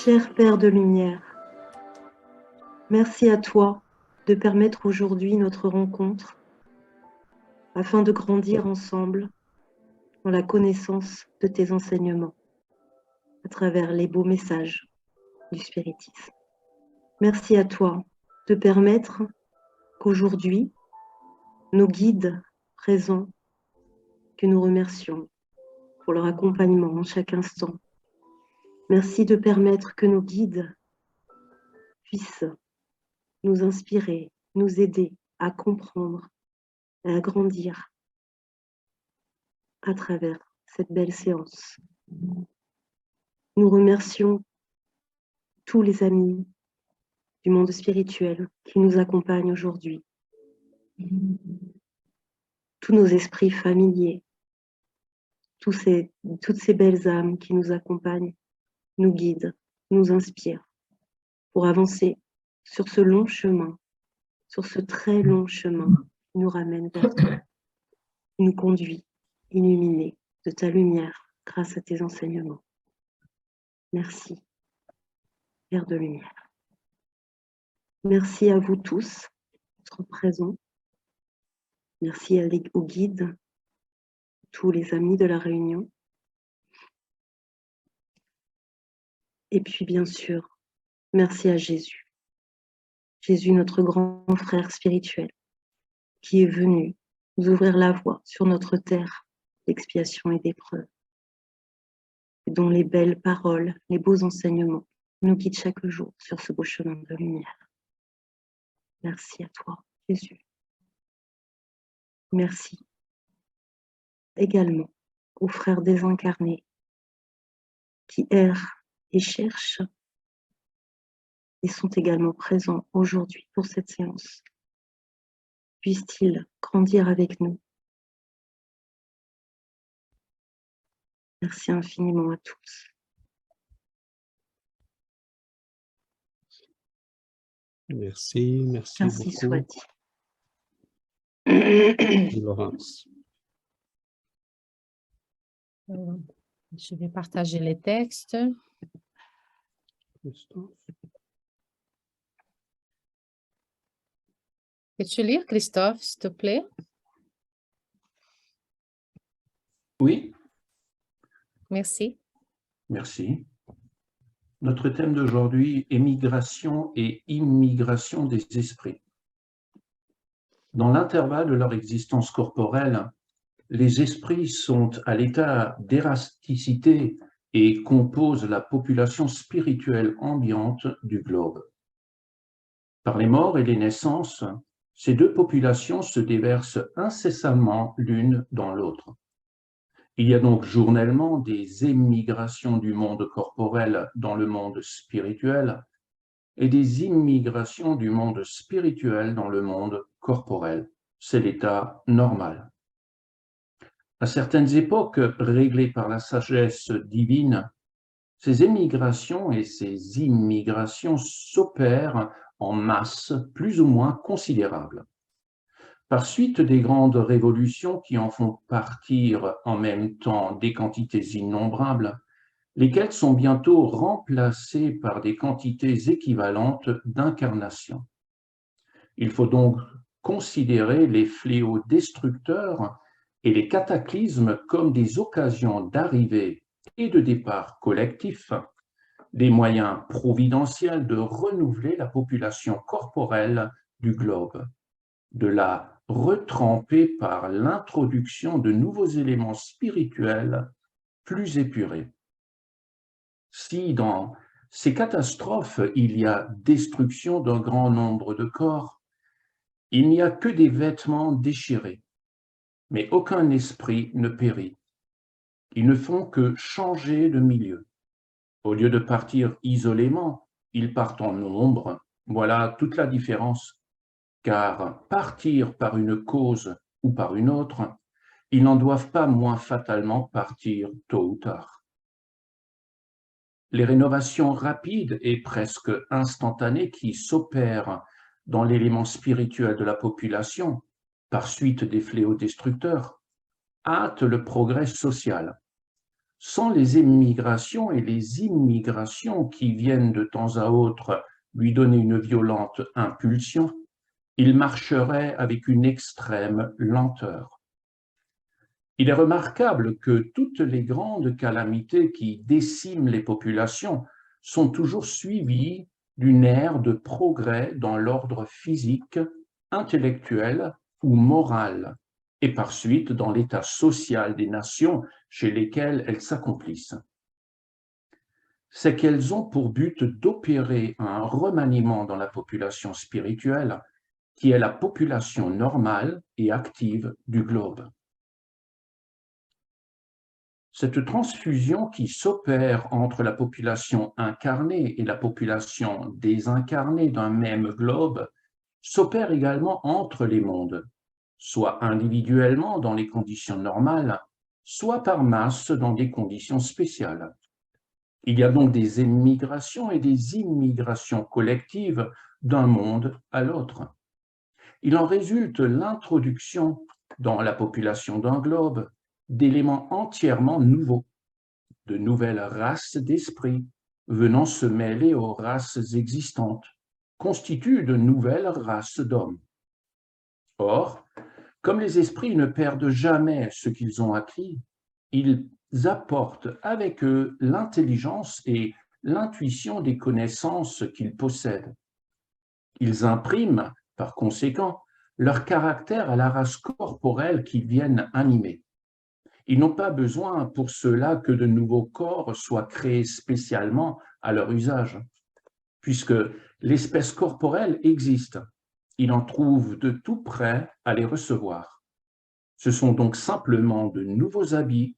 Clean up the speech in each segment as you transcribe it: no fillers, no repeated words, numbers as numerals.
Cher Père de lumière, merci à toi de permettre aujourd'hui notre rencontre afin de grandir ensemble dans la connaissance de tes enseignements à travers les beaux messages du spiritisme. Merci à toi de permettre qu'aujourd'hui, nos guides présents, que nous remercions pour leur accompagnement en chaque instant. Merci de permettre que nos guides puissent nous inspirer, nous aider à comprendre et à grandir à travers cette belle séance. Nous remercions tous les amis du monde spirituel qui nous accompagnent aujourd'hui, tous nos esprits familiers, toutes ces belles âmes qui nous accompagnent, nous guident, nous inspirent pour avancer sur ce long chemin, sur ce très long chemin qui nous ramène vers toi, qui nous conduit illuminés de ta lumière grâce à tes enseignements. Merci, Père de lumière. Merci à vous tous d'être présents. Merci aux guides, tous les amis de la réunion. Et puis, bien sûr, merci à Jésus. Jésus, notre grand frère spirituel, qui est venu nous ouvrir la voie sur notre terre d'expiation et d'épreuve, dont les belles paroles, les beaux enseignements nous guident chaque jour sur ce beau chemin de lumière. Merci à toi, Jésus. Merci également aux frères désincarnés qui errent et cherchent et sont également présents aujourd'hui pour cette séance. Puissent-ils grandir avec nous. Merci infiniment à tous. Merci Ainsi beaucoup. soit-il. Laurence. Je vais partager les textes. Christophe. Peux-tu lire, Christophe, s'il te plaît? Oui, Merci. merci. Notre thème d'aujourd'hui, émigration et immigration des esprits. Dans l'intervalle de leur existence corporelle, les esprits sont à l'état d'érasticité et composent la population spirituelle ambiante du globe. Par les morts et les naissances, ces deux populations se déversent incessamment l'une dans l'autre. Il y a donc journellement des émigrations du monde corporel dans le monde spirituel et des immigrations du monde spirituel dans le monde corporel. C'est l'état normal. À certaines époques réglées par la sagesse divine, ces émigrations et ces immigrations s'opèrent en masse plus ou moins considérables. Par suite des grandes révolutions qui en font partir en même temps des quantités innombrables, lesquelles sont bientôt remplacées par des quantités équivalentes d'incarnations. Il faut donc considérer les fléaux destructeurs et les cataclysmes comme des occasions d'arrivée et de départ collectif, des moyens providentiels de renouveler la population corporelle du globe, de la retremper par l'introduction de nouveaux éléments spirituels plus épurés. Si dans ces catastrophes, il y a destruction d'un grand nombre de corps, il n'y a que des vêtements déchirés, mais aucun esprit ne périt. Ils ne font que changer de milieu. Au lieu de partir isolément, ils partent en nombre. Voilà toute la différence. Car partir par une cause ou par une autre, ils n'en doivent pas moins fatalement partir tôt ou tard. Les rénovations rapides et presque instantanées qui s'opèrent dans l'élément spirituel de la population, par suite des fléaux destructeurs, hâtent le progrès social. sans les émigrations et les immigrations qui viennent de temps à autre lui donner une violente impulsion, il marcherait avec une extrême lenteur. Il est remarquable que toutes les grandes calamités qui déciment les populations sont toujours suivies d'une ère de progrès dans l'ordre physique, intellectuel ou moral, et par suite dans l'état social des nations chez lesquelles elles s'accomplissent. C'est qu'elles ont pour but d'opérer un remaniement dans la population spirituelle, qui est la population normale et active du globe. Cette transfusion qui s'opère entre la population incarnée et la population désincarnée d'un même globe s'opère également entre les mondes, soit individuellement dans les conditions normales, soit par masse dans des conditions spéciales. Il y a donc des émigrations et des immigrations collectives d'un monde à l'autre. Il en résulte l'introduction dans la population d'un globe d'éléments entièrement nouveaux, de nouvelles races d'esprits venant se mêler aux races existantes, constituent de nouvelles races d'hommes. Or, comme les esprits ne perdent jamais ce qu'ils ont acquis, ils apportent avec eux l'intelligence et l'intuition des connaissances qu'ils possèdent. Ils impriment, par conséquent, leur caractère à la race corporelle qu'ils viennent animer. Ils n'ont pas besoin pour cela que de nouveaux corps soient créés spécialement à leur usage, puisque l'espèce corporelle existe. Il en trouve de tout près à les recevoir. Ce sont donc simplement de nouveaux habits.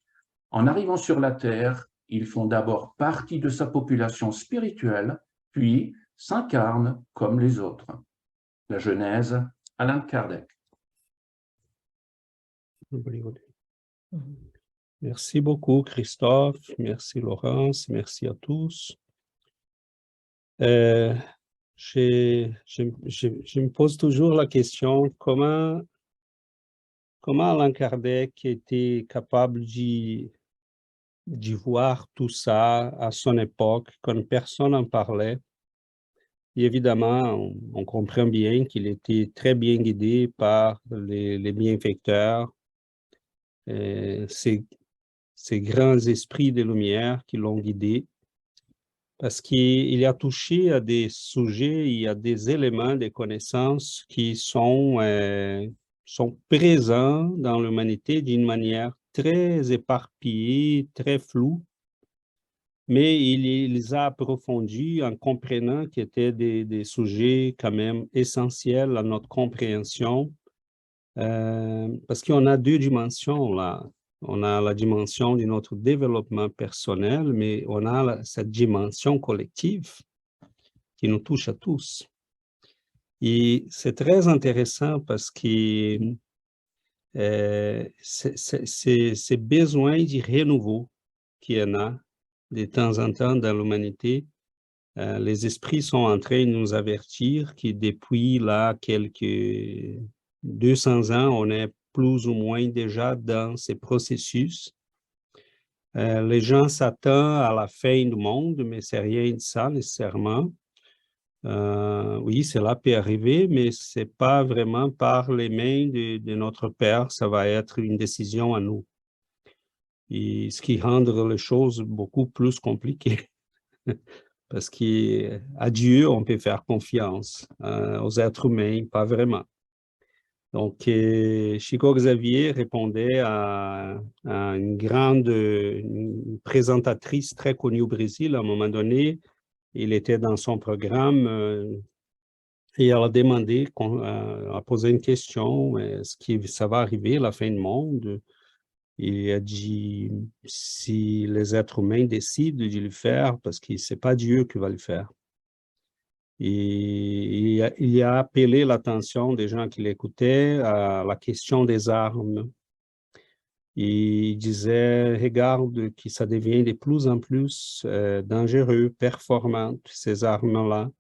En arrivant sur la Terre, ils font d'abord partie de sa population spirituelle, puis s'incarnent comme les autres. La Genèse, Allan Kardec. Merci beaucoup, Christophe. Merci, Laurence. Merci à tous. Je me pose toujours la question, comment Allan Kardec était capable d'y voir tout ça à son époque, quand personne n'en parlait. Et évidemment, on comprend bien qu'il était très bien guidé par les bienfaiteurs, ces grands esprits de lumière qui l'ont guidé, parce qu'il a touché à des sujets, il y a des éléments, des connaissances qui sont présents dans l'humanité d'une manière très éparpillée, très floue, mais il les a approfondis en comprenant qu'ils étaient des sujets quand même essentiels à notre compréhension, parce qu'on a deux dimensions là. On a la dimension de notre développement personnel, mais on a cette dimension collective qui nous touche à tous. Et c'est très intéressant parce que ces besoins de renouveau qu'il y en a de temps en temps dans l'humanité, les esprits sont en train de nous avertir que depuis là quelques 200 ans, on est plus ou moins déjà dans ces processus. Les gens s'attendent à la fin du monde, mais c'est rien de ça nécessairement. Oui, cela peut arriver, mais c'est pas vraiment par les mains de notre Père, ça va être une décision à nous. Et ce qui rend les choses beaucoup plus compliquées. Parce qu'à Dieu, on peut faire confiance, aux êtres humains, pas vraiment. Donc, Chico Xavier répondait à une une présentatrice très connue au Brésil. À un moment donné, il était dans son programme et elle a demandé, a posé une question, est-ce que ça va arriver, la fin du monde? Il a dit, si les êtres humains décident de le faire, parce que ce n'est pas Dieu qui va le faire. Et il a appelé l'attention des gens qui l'écoutaient à la question des armes. Il disait, regarde que ça devient de plus en plus dangereux, performant. Ces armes-là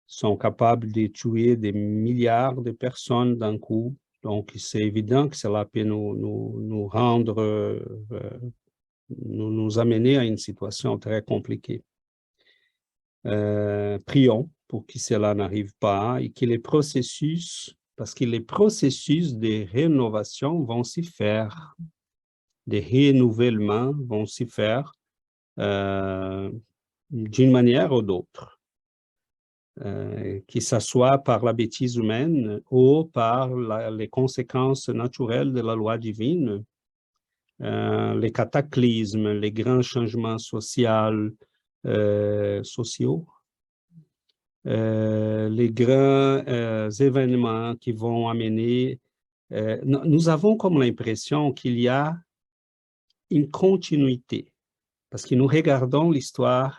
sont capables de tuer des milliards de personnes d'un coup. Donc, c'est évident que cela peut nous rendre nous amener à une situation très compliquée. Prions pour que cela n'arrive pas et que les processus, parce que les processus de rénovation vont s'y faire, des renouvellements vont s'y faire d'une manière ou d'autre. Que ce soit par la bêtise humaine ou par les conséquences naturelles de la loi divine, les cataclysmes, les grands changements sociaux, les grands événements qui vont amener. Nous avons comme l'impression qu'il y a une continuité, parce que nous regardons l'histoire.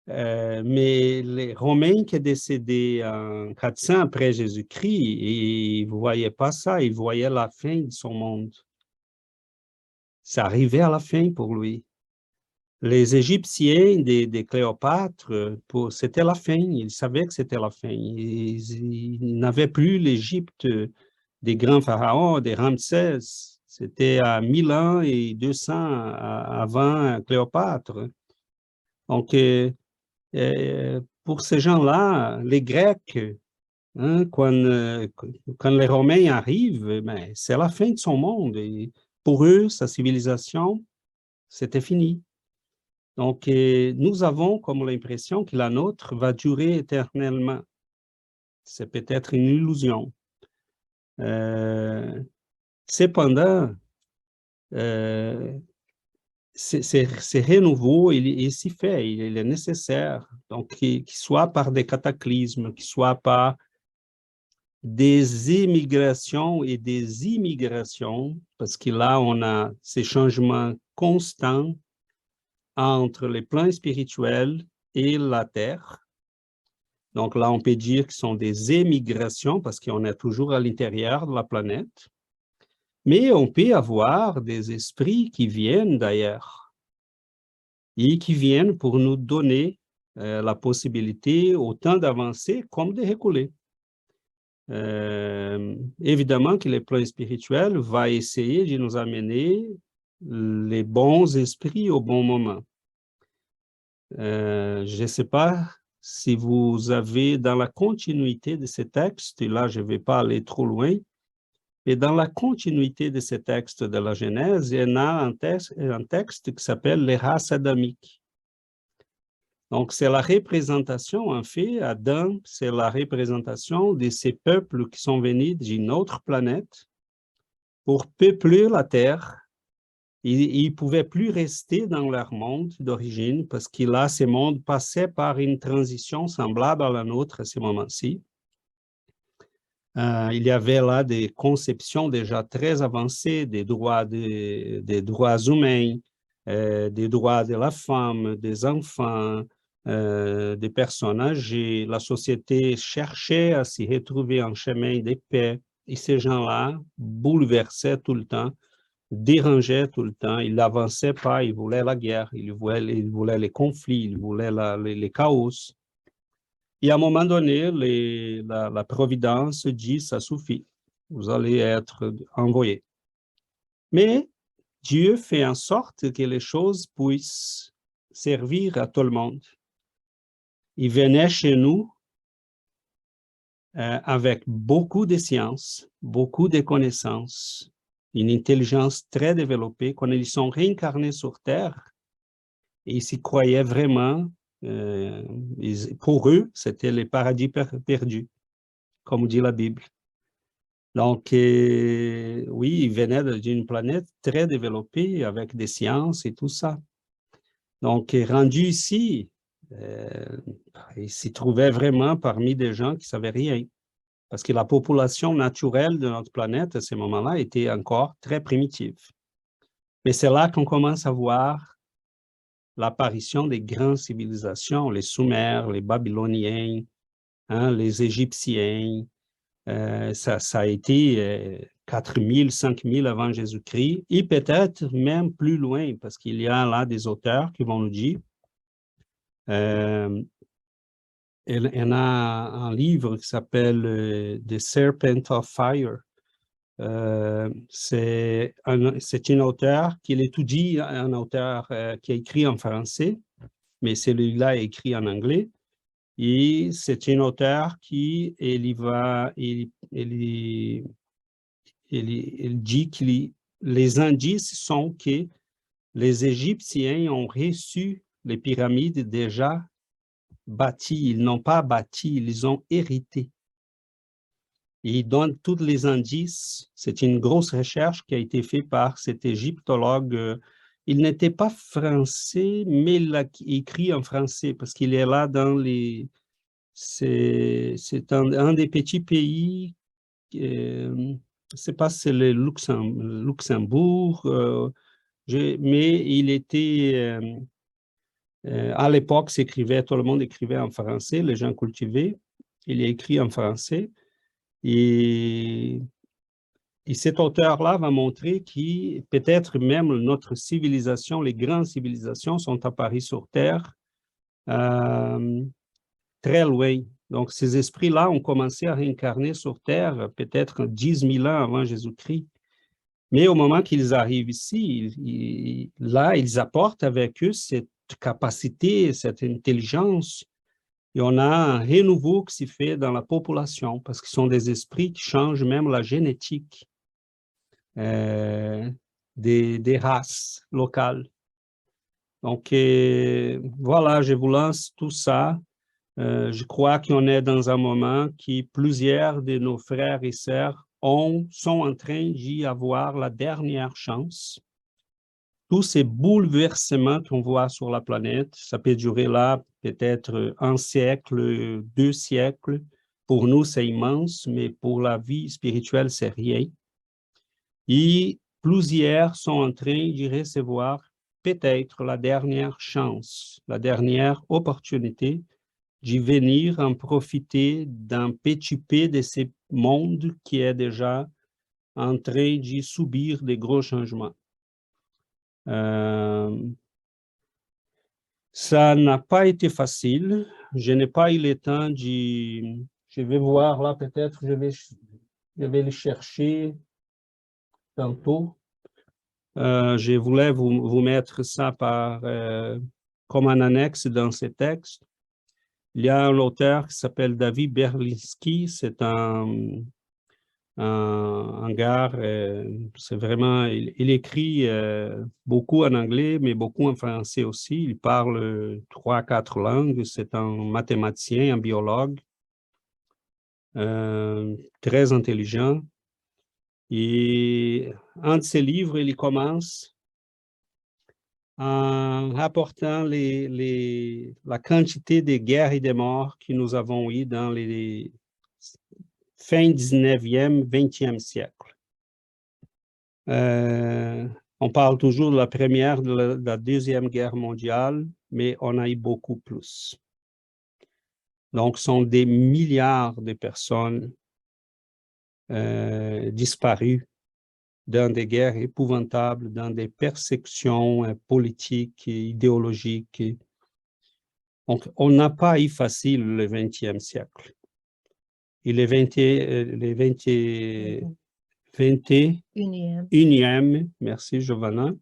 Mais les Romains qui est décédé en 400 après Jésus-Christ, ils ne voyaient pas ça, ils voyaient la fin de son monde. Ça arrivait à la fin pour lui. Les Égyptiens des Cléopâtre, c'était la fin, ils savaient que c'était la fin. Ils n'avaient plus l'Égypte des grands pharaons, des Ramsès. C'était à 1000 ans et 200 avant Cléopâtre. Donc, pour ces gens-là, les Grecs, hein, quand les Romains arrivent, ben, c'est la fin de son monde. Et pour eux, sa civilisation, c'était fini. Donc, nous avons comme l'impression que la nôtre va durer éternellement. C'est peut-être une illusion. Cependant, ces renouveaux, il s'y fait, il est nécessaire. Donc, qu'il soit par des cataclysmes, qu'il soit par des émigrations et des immigrations, parce que là, on a ces changements constants entre les plans spirituels et la Terre. Donc là, on peut dire que ce sont des émigrations parce qu'on est toujours à l'intérieur de la planète. Mais on peut avoir des esprits qui viennent d'ailleurs et qui viennent pour nous donner la possibilité autant d'avancer comme de reculer. Évidemment que le plan spirituel va essayer de nous amener les bons esprits au bon moment. Je ne sais pas si vous avez, dans la continuité de ces textes, et là je ne vais pas aller trop loin, mais dans la continuité de ces textes de la Genèse, il y en a un texte qui s'appelle les races adamiques. Donc, c'est la représentation, en fait, Adam, c'est la représentation de ces peuples qui sont venus d'une autre planète pour peupler la Terre. Ils ne pouvaient plus rester dans leur monde d'origine parce que là, ce monde passait par une transition semblable à la nôtre à ce moment-ci. Il y avait là des conceptions déjà très avancées des droits humains, des droits de la femme, des enfants, des personnes âgées. La société cherchait à s'y retrouver en chemin de paix. Et ces gens-là bouleversaient tout le temps, dérangeaient tout le temps. Ils n'avançaient pas, ils voulaient la guerre, ils voulaient les conflits, ils voulaient les chaos. Et à un moment donné, la providence dit, ça suffit, vous allez être envoyés. Mais Dieu fait en sorte que les choses puissent servir à tout le monde. Il venait chez nous avec beaucoup de sciences, beaucoup de connaissances, une intelligence très développée. Quand ils sont réincarnés sur Terre, ils s'y croyaient vraiment. Pour eux, c'était le paradis perdu, comme dit la Bible. Donc, oui, ils venaient d'une planète très développée avec des sciences et tout ça. Donc, rendu ici, ils s'y trouvaient vraiment parmi des gens qui ne savaient rien. Parce que la population naturelle de notre planète à ce moment-là était encore très primitive. Mais c'est là qu'on commence à voir l'apparition des grandes civilisations, les Sumères, les Babyloniens, hein, les Égyptiens. Ça a été 4000, 5000 avant Jésus-Christ, et peut-être même plus loin, parce qu'il y a là des auteurs qui vont nous dire, il y en a un livre qui s'appelle The Serpent of Fire, C'est une auteure qui étudie, un auteur qui a écrit en français, mais celui-là est écrit en anglais. Et c'est une auteure qui il dit que les indices sont que les Égyptiens ont reçu les pyramides déjà bâties. Ils n'ont pas bâti, ils ont hérité. Et il donne tous les indices. C'est une grosse recherche qui a été faite par cet égyptologue. Il n'était pas français, mais il a écrit en français parce qu'il est là dans les... C'est un des petits pays, je ne sais pas si c'est le Luxembourg, mais il était... à l'époque, tout le monde écrivait en français, les gens cultivés. Il a écrit en français. Et cet auteur-là va montrer que peut-être même notre civilisation, les grandes civilisations sont apparues sur Terre très loin. Donc, ces esprits-là ont commencé à réincarner sur Terre peut-être 10 000 ans avant Jésus-Christ. Mais au moment qu'ils arrivent ici, là, ils apportent avec eux cette capacité, cette intelligence. Et on a un renouveau qui s'y fait dans la population parce qu'ils sont des esprits qui changent même la génétique des races locales. Donc, voilà, je vous lance tout ça. Je crois qu'on est dans un moment qui plusieurs de nos frères et sœurs sont en train d'y avoir la dernière chance. Tous ces bouleversements qu'on voit sur la planète, ça peut durer là peut-être un siècle, 2 siècles. Pour nous, c'est immense, mais pour la vie spirituelle, c'est rien. Et plusieurs sont en train de recevoir peut-être la dernière chance, la dernière opportunité d'y venir en profiter d'un petit peu de ce monde qui est déjà en train de subir des gros changements. Ça n'a pas été facile. Je n'ai pas eu le temps de... Je vais voir là, peut-être, je vais le chercher tantôt. Je voulais vous mettre ça comme un annexe dans ces textes. Il y a un auteur qui s'appelle David Berlinski. C'est un gars, c'est vraiment, il écrit beaucoup en anglais, mais beaucoup en français aussi. Il parle 3-4 langues. C'est un mathématicien, un biologue, très intelligent. Et un de ses livres, il commence en rapportant la quantité de guerres et de morts que nous avons eues dans les fin 19e, 20e siècle. On parle toujours de la première, de la deuxième guerre mondiale, mais on a eu beaucoup plus. Donc, ce sont des milliards de personnes disparues dans des guerres épouvantables, dans des persécutions politiques et idéologiques. Donc, on n'a pas eu facile le 20e siècle. Et le 21e, merci Giovanna,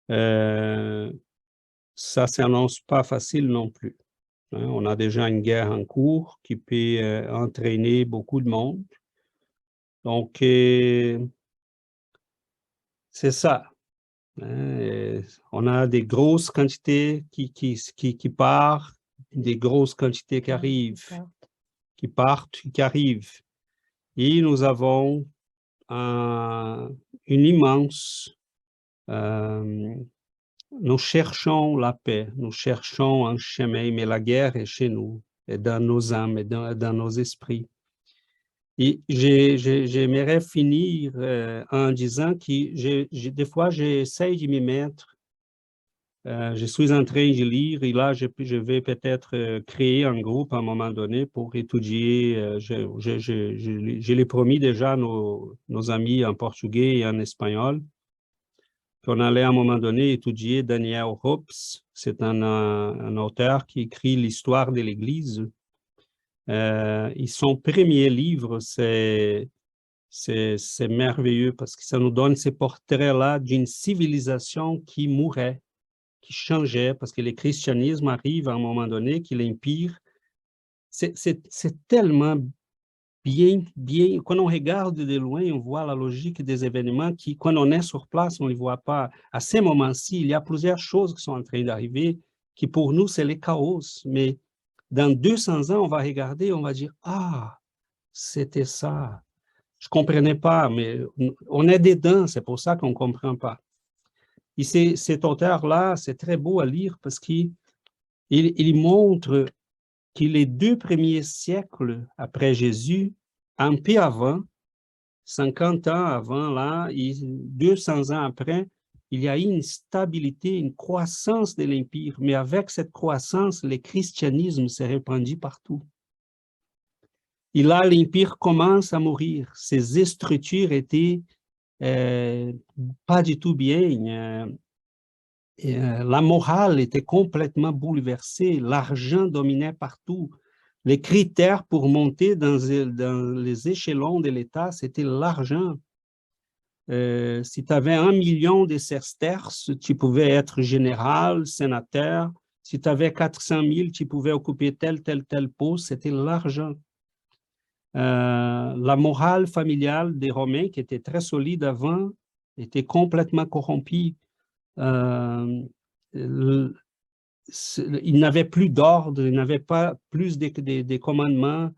ça ne s'annonce pas facile non plus. Hein, on a déjà une guerre en cours qui peut entraîner beaucoup de monde. Donc, c'est ça. Hein, on a des grosses quantités qui partent, des grosses quantités qui arrivent, qui partent, qui arrivent. Et nous avons une immense... nous cherchons la paix, nous cherchons un chemin, mais la guerre est chez nous, et dans nos âmes, et dans nos esprits. Et j'aimerais finir en disant que des fois, j'essaie de m'y mettre. Je suis en train de lire, et là, je vais peut-être créer un groupe à un moment donné pour étudier. Je l'ai promis déjà à nos amis en portugais et en espagnol, qu'on allait à un moment donné étudier Daniel Hobbes. C'est un auteur qui écrit l'histoire de l'Église. Et son premier livre, c'est C'est merveilleux parce que ça nous donne ces portraits-là d'une civilisation qui mourait, qui changeait, parce que le christianisme arrive à un moment donné, que l'empire, c'est tellement bien, quand on regarde de loin, on voit la logique des événements qui, quand on est sur place, on ne les voit pas. À ces moments-ci, il y a plusieurs choses qui sont en train d'arriver, qui pour nous, c'est le chaos. Mais dans 200 ans, on va regarder, on va dire, ah, c'était ça. Je ne comprenais pas, mais on est dedans, c'est pour ça qu'on ne comprend pas. Et cet auteur-là, c'est très beau à lire parce qu'il montre que les 2 premiers siècles après Jésus, un peu avant, 50 ans avant, là, et 200 ans après, il y a eu une stabilité, une croissance de l'Empire. Mais avec cette croissance, le christianisme s'est répandu partout. Et là, l'Empire commence à mourir. Ses structures étaient pas du tout bien. La morale était complètement bouleversée. L'argent dominait partout. Les critères pour monter dans les échelons de l'État, c'était l'argent. Si tu avais 1 million de sesterces, tu pouvais être général, sénateur. Si tu avais 400 000, tu pouvais occuper tel poste. C'était l'argent. La morale familiale des Romains, qui était très solide avant, était complètement corrompue. Il n'avait plus d'ordre, il n'avait pas plus de commandements.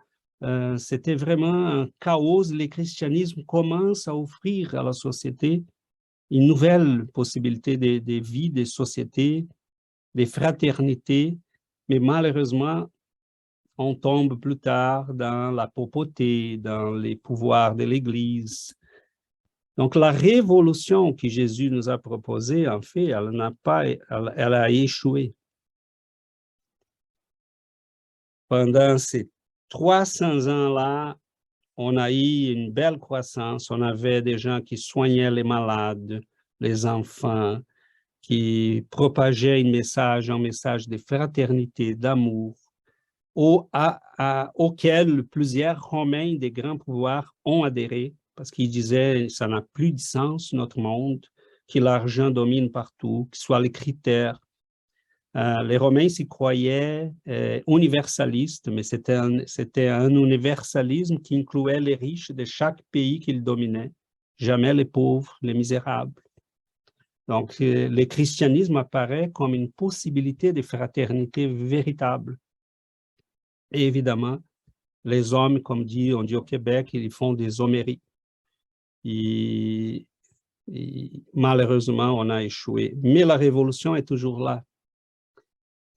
C'était vraiment un chaos. Le christianisme commence à offrir à la société une nouvelle possibilité de vie, de société, de fraternité, mais malheureusement, on tombe plus tard dans la pauvreté, dans les pouvoirs de l'Église. Donc, la révolution que Jésus nous a proposée, en fait, elle a échoué. Pendant ces 300 ans-là, on a eu une belle croissance. On avait des gens qui soignaient les malades, les enfants, qui propageaient un message de fraternité, d'amour, auquel plusieurs Romains des grands pouvoirs ont adhéré, parce qu'ils disaient que ça n'a plus de sens, notre monde, que l'argent domine partout, que ce soit les critères. Les Romains s'y croyaient universalistes, mais c'était un universalisme qui incluait les riches de chaque pays qu'ils dominaient, jamais les pauvres, les misérables. Donc, le christianisme apparaît comme une possibilité de fraternité véritable. Et évidemment, les hommes, comme on dit au Québec, ils font des hommeries. Et malheureusement, on a échoué. Mais la révolution est toujours là.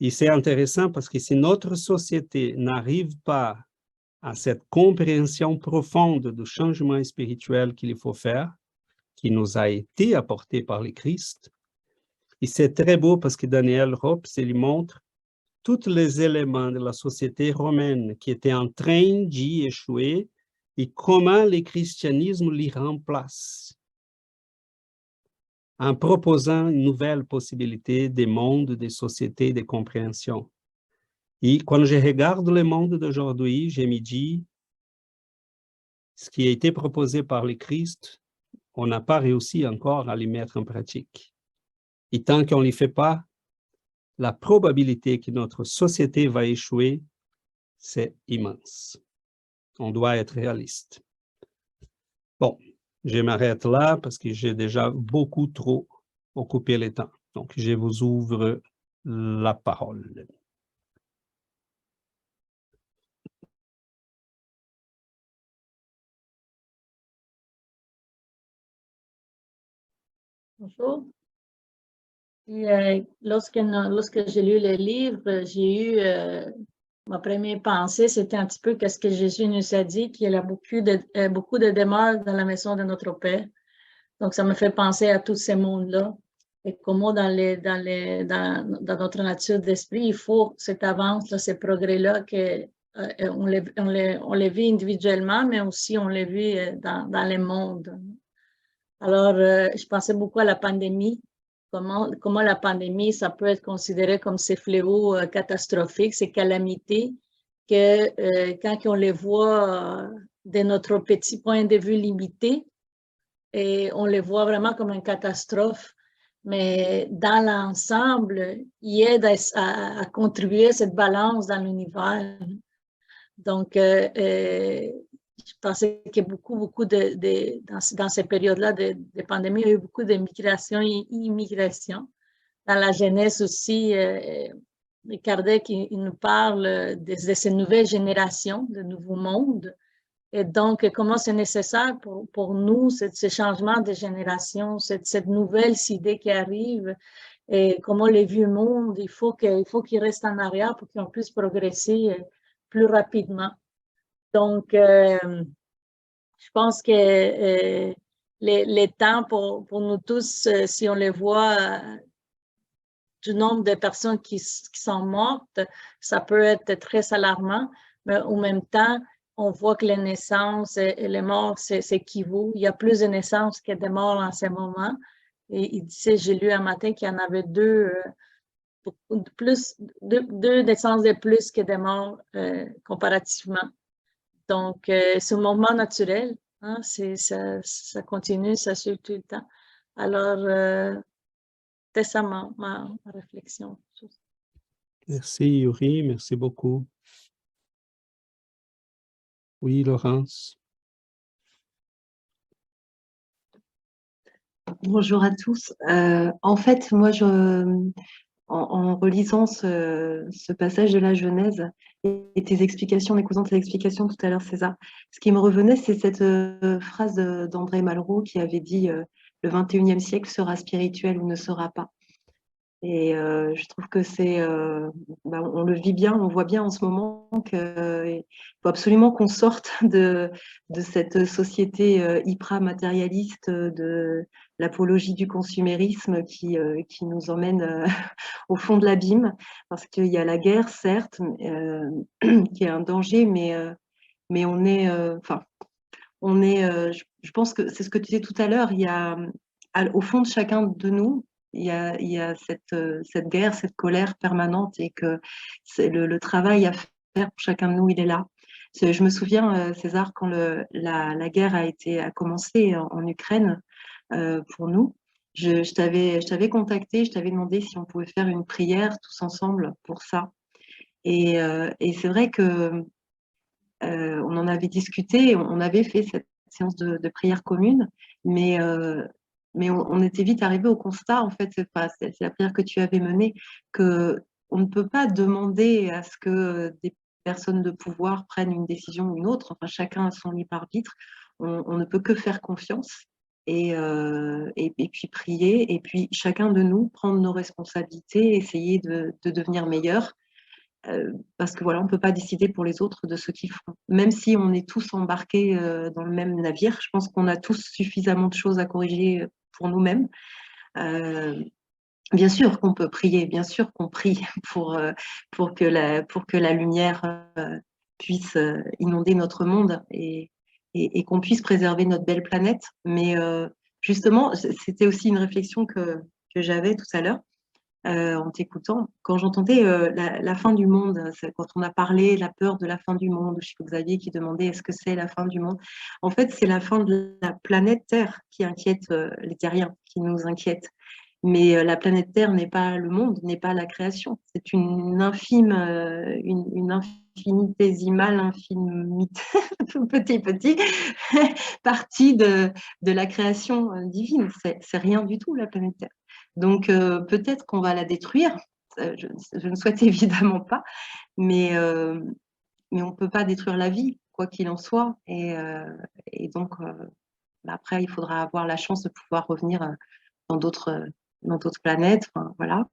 Et c'est intéressant parce que si notre société n'arrive pas à cette compréhension profonde du changement spirituel qu'il faut faire, qui nous a été apporté par le Christ, et c'est très beau parce que Daniel Rops, il montre tous les éléments de la société romaine qui étaient en train d'y échouer et comment le christianisme l'y remplace en proposant une nouvelle possibilité des mondes, des sociétés, de compréhension. Et quand je regarde le monde d'aujourd'hui, je me dis, ce qui a été proposé par le Christ, on n'a pas réussi encore à le mettre en pratique. Et tant qu'on ne le fait pas, la probabilité que notre société va échouer, c'est immense. On doit être réaliste. Bon, je m'arrête là parce que j'ai déjà beaucoup trop occupé le temps. Donc, je vous ouvre la parole. Bonjour. Et, lorsque j'ai lu le livre, j'ai eu ma première pensée, c'était un petit peu qu'est-ce que Jésus nous a dit, qu'il y a beaucoup de demeures dans la maison de notre Père. Donc, ça me fait penser à tous ces mondes-là et comment dans notre nature d'esprit, il faut cette avance, ces progrès-là, on les vit individuellement, mais aussi on les vit dans les mondes. Alors, je pensais beaucoup à la pandémie, comment la pandémie, ça peut être considéré comme ces fléaux catastrophiques, ces calamités, que quand on les voit de notre petit point de vue limité et on le voit vraiment comme une catastrophe. Mais dans l'ensemble, il aide à contribuer à cette balance dans l'univers. Donc, je pensais que beaucoup dans ces périodes-là de pandémie, il y a eu beaucoup de migration et immigration. Dans la jeunesse aussi, Kardec il nous parle de ces nouvelles générations, de nouveaux mondes. Et donc, comment c'est nécessaire pour nous, ce changement de génération, cette nouvelle idée qui arrive, et comment les vieux mondes, il faut qu'ils restent en arrière pour qu'on puisse progresser plus rapidement. Donc, je pense que les temps pour nous tous, si on les voit, du nombre de personnes qui sont mortes, ça peut être très alarmant, mais en même temps, on voit que les naissances et les morts s'équivaut. Il y a plus de naissances que de morts en ce moment. Et il disait, j'ai lu un matin qu'il y en avait deux naissances de plus que de morts comparativement. Donc, c'est un mouvement naturel. Hein, ça continue, ça suit tout le temps. Alors, c'est ça ma réflexion. Merci, Yuri. Merci beaucoup. Oui, Laurence. Bonjour à tous. En fait, moi, en relisant ce passage de la Genèse et tes explications, en écoutant tes explications tout à l'heure, César, ce qui me revenait, c'est cette phrase d'André Malraux qui avait dit le 21e siècle sera spirituel ou ne sera pas. Et je trouve que on le vit bien, on voit bien en ce moment qu'il faut absolument qu'on sorte de cette société hyper matérialiste, de l'apologie du consumérisme qui nous emmène au fond de l'abîme, parce qu'il y a la guerre, certes, qui est un danger, mais on est, je pense que c'est ce que tu disais tout à l'heure, il y a au fond de chacun de nous, il y a cette guerre, cette colère permanente et que le travail à faire pour chacun de nous, il est là. Je me souviens, César, quand la guerre a commencé en Ukraine pour nous, je t'avais contacté, je t'avais demandé si on pouvait faire une prière tous ensemble pour ça. Et c'est vrai que on en avait discuté, on avait fait cette séance de prière commune, mais on était vite arrivé au constat, en fait, c'est la prière que tu avais menée, que on ne peut pas demander à ce que des personnes de pouvoir prennent une décision ou une autre, enfin chacun a son libre arbitre, on ne peut que faire confiance et puis prier, et puis chacun de nous prendre nos responsabilités, essayer de devenir meilleur. Parce que voilà, on ne peut pas décider pour les autres de ce qu'ils font. Même si on est tous embarqués dans le même navire, je pense qu'on a tous suffisamment de choses à corriger pour nous-mêmes. Bien sûr qu'on peut prier, bien sûr qu'on prie pour que la lumière puisse inonder notre monde et qu'on puisse préserver notre belle planète. Mais justement, c'était aussi une réflexion que j'avais tout à l'heure. En t'écoutant, quand j'entendais la fin du monde, quand on a parlé la peur de la fin du monde, je sais que Xavier qui demandait est-ce que c'est la fin du monde, en fait c'est la fin de la planète Terre qui inquiète les terriens, qui nous inquiète. Mais la planète Terre n'est pas le monde, n'est pas la création. C'est une infime, une infinitésimale, petit partie de la création divine. C'est rien du tout, la planète Terre. Donc peut-être qu'on va la détruire. Je ne souhaite évidemment pas, mais on ne peut pas détruire la vie, quoi qu'il en soit. Et donc, après, il faudra avoir la chance de pouvoir revenir dans d'autres planètes. Enfin, voilà.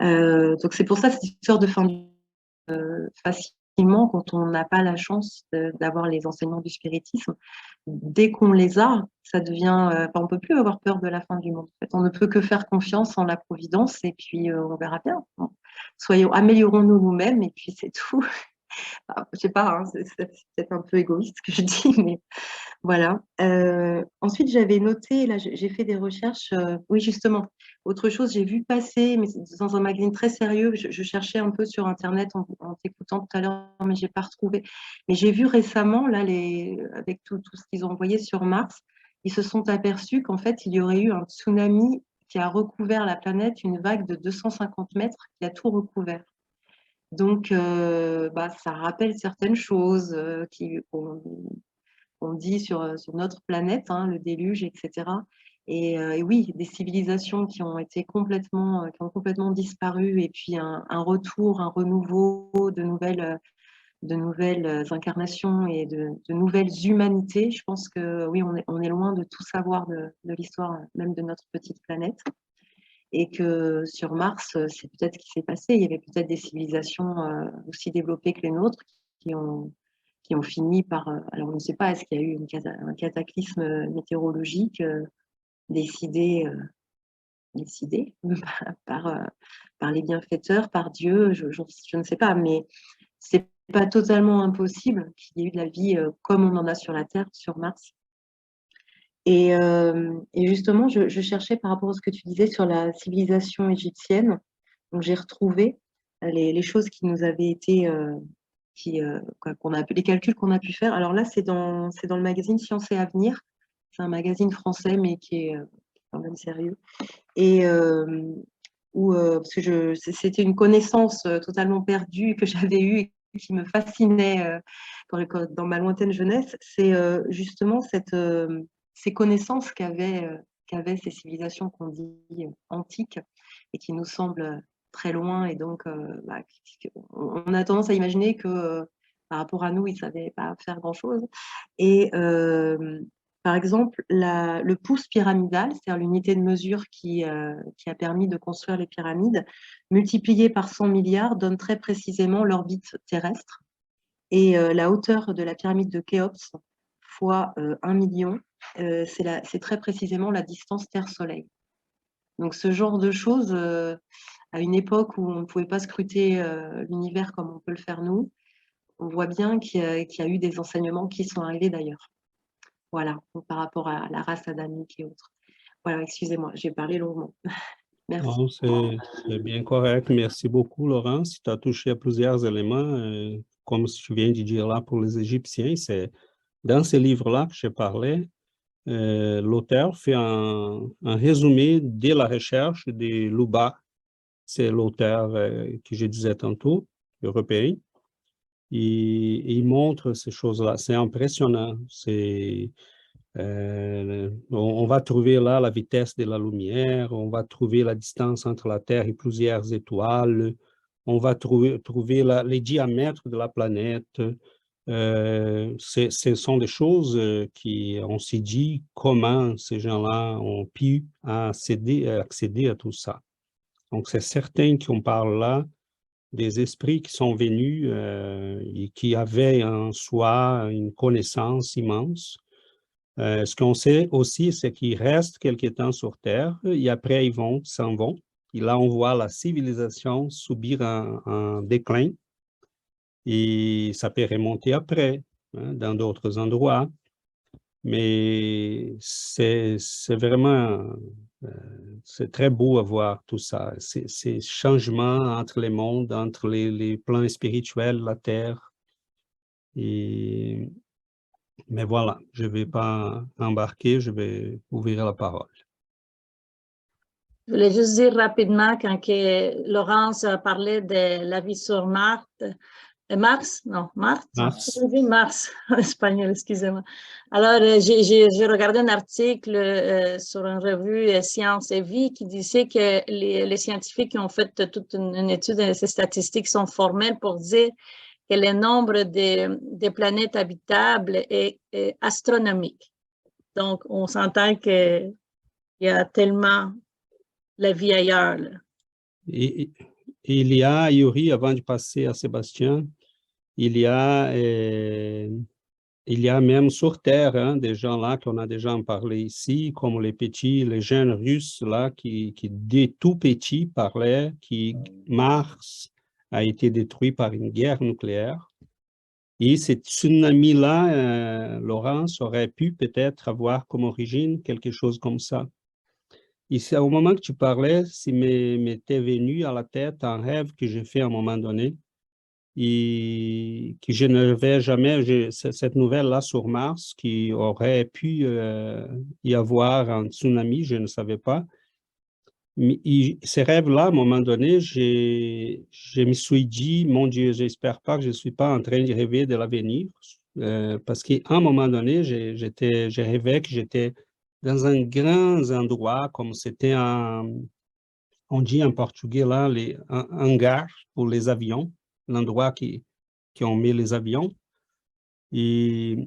Donc c'est pour ça cette histoire de fin du facilement quand on n'a pas la chance d'avoir les enseignements du spiritisme. Dès qu'on les a, ça devient. On ne peut plus avoir peur de la fin du monde. En fait, on ne peut que faire confiance en la providence et puis on verra bien. Améliorons-nous nous-mêmes et puis c'est tout. Je sais pas, hein, c'est peut-être un peu égoïste ce que je dis, mais voilà. Ensuite, j'avais noté, là, j'ai fait des recherches. Oui, justement, autre chose, j'ai vu passer, mais c'est dans un magazine très sérieux. Je cherchais un peu sur Internet en t'écoutant tout à l'heure, mais j'ai pas retrouvé. Mais j'ai vu récemment, là, avec tout ce qu'ils ont envoyé sur Mars, ils se sont aperçus qu'en fait, il y aurait eu un tsunami qui a recouvert la planète, une vague de 250 mètres qui a tout recouvert. Donc, ça rappelle certaines choses qu'on dit sur notre planète, hein, le déluge, etc. Et oui, des civilisations qui ont complètement disparu, et puis un retour, un renouveau de nouvelles incarnations et de nouvelles humanités. Je pense que oui, on est loin de tout savoir de l'histoire même de notre petite planète. Et que sur Mars, c'est peut-être ce qui s'est passé. Il y avait peut-être des civilisations aussi développées que les nôtres qui ont fini par... alors, on ne sait pas, est-ce qu'il y a eu un cataclysme météorologique décidé par les bienfaiteurs, par Dieu, je ne sais pas, mais c'est pas totalement impossible qu'il y ait eu de la vie comme on en a sur la Terre, sur Mars. Et justement, je cherchais par rapport à ce que tu disais sur la civilisation égyptienne. Donc, j'ai retrouvé les choses qui nous avaient été, les calculs qu'on a pu faire. Alors là, c'est dans le magazine Science et Avenir. C'est un magazine français, mais qui est quand même sérieux. Et parce que c'était une connaissance totalement perdue que j'avais eue et qui me fascinait dans ma lointaine jeunesse. C'est justement ces connaissances qu'avaient ces civilisations qu'on dit antiques et qui nous semblent très loin. Et donc, on a tendance à imaginer que par rapport à nous, ils ne savaient pas faire grand-chose. Et par exemple, le pouce pyramidal, c'est-à-dire l'unité de mesure qui a permis de construire les pyramides, multiplié par 100 milliards, donne très précisément l'orbite terrestre. Et la hauteur de la pyramide de Khéops fois 1 million, c'est très précisément la distance Terre-Soleil. Donc ce genre de choses, à une époque où on ne pouvait pas scruter l'univers comme on peut le faire nous, on voit bien qu'il y a eu des enseignements qui sont arrivés d'ailleurs. Voilà, par rapport à la race adamique et autres. Voilà, excusez-moi, j'ai parlé longuement. Merci. Non, c'est bien correct. Merci beaucoup, Laurence. Tu as touché à plusieurs éléments. Comme tu viens de dire là, pour les Égyptiens, c'est dans ce livre-là que je parlais, l'auteur fait un résumé de la recherche de Luba. C'est l'auteur que je disais tantôt, européen. Et il montre ces choses-là. C'est impressionnant. On va trouver là la vitesse de la lumière, on va trouver la distance entre la Terre et plusieurs étoiles, on va trouver les diamètres de la planète. Ce sont des choses qui, on s'est dit, comment ces gens-là ont pu accéder à tout ça. Donc, c'est certain qu'on parle là des esprits qui sont venus et qui avaient en soi une connaissance immense. Ce qu'on sait aussi, c'est qu'ils restent quelque temps sur Terre et après ils s'en vont. Et là, on voit la civilisation subir un déclin et ça peut remonter après, hein, dans d'autres endroits. Mais c'est vraiment, c'est très beau à voir tout ça, ces changements entre les mondes, entre les plans spirituels, la Terre. Mais voilà, je ne vais pas embarquer, je vais ouvrir la parole. Je voulais juste dire rapidement, quand Laurence parlait de la vie sur Mars, je dis Mars en espagnol, excusez-moi. Alors, j'ai regardé un article sur une revue Science et Vie qui disait que les scientifiques qui ont fait toute une étude de ces statistiques sont formels pour dire que le nombre de planètes habitables est astronomique. Donc, on s'entend qu'il y a tellement la vie ailleurs. Là. Et il y a, Yuri, avant de passer à Sébastien, il y a même sur Terre hein, des gens là qu'on a déjà parlé ici, comme les jeunes Russes là, qui dès tout petits parlaient, Mars a été détruit par une guerre nucléaire. Et ce tsunami-là, Laurence, aurait pu peut-être avoir comme origine quelque chose comme ça. Et c'est au moment que tu parlais, ça m'était venu à la tête un rêve que j'ai fait à un moment donné et que je ne vais jamais, cette nouvelle-là sur Mars, qui aurait pu y avoir un tsunami, je ne savais pas. Mais ces rêves-là, à un moment donné, je me suis dit, mon Dieu, j'espère pas que je ne suis pas en train de rêver de l'avenir, parce qu'à un moment donné, j'ai rêvé que j'étais dans un grand endroit, comme c'était on dit en portugais là, un hangar pour les avions, l'endroit qui ont mis les avions. Et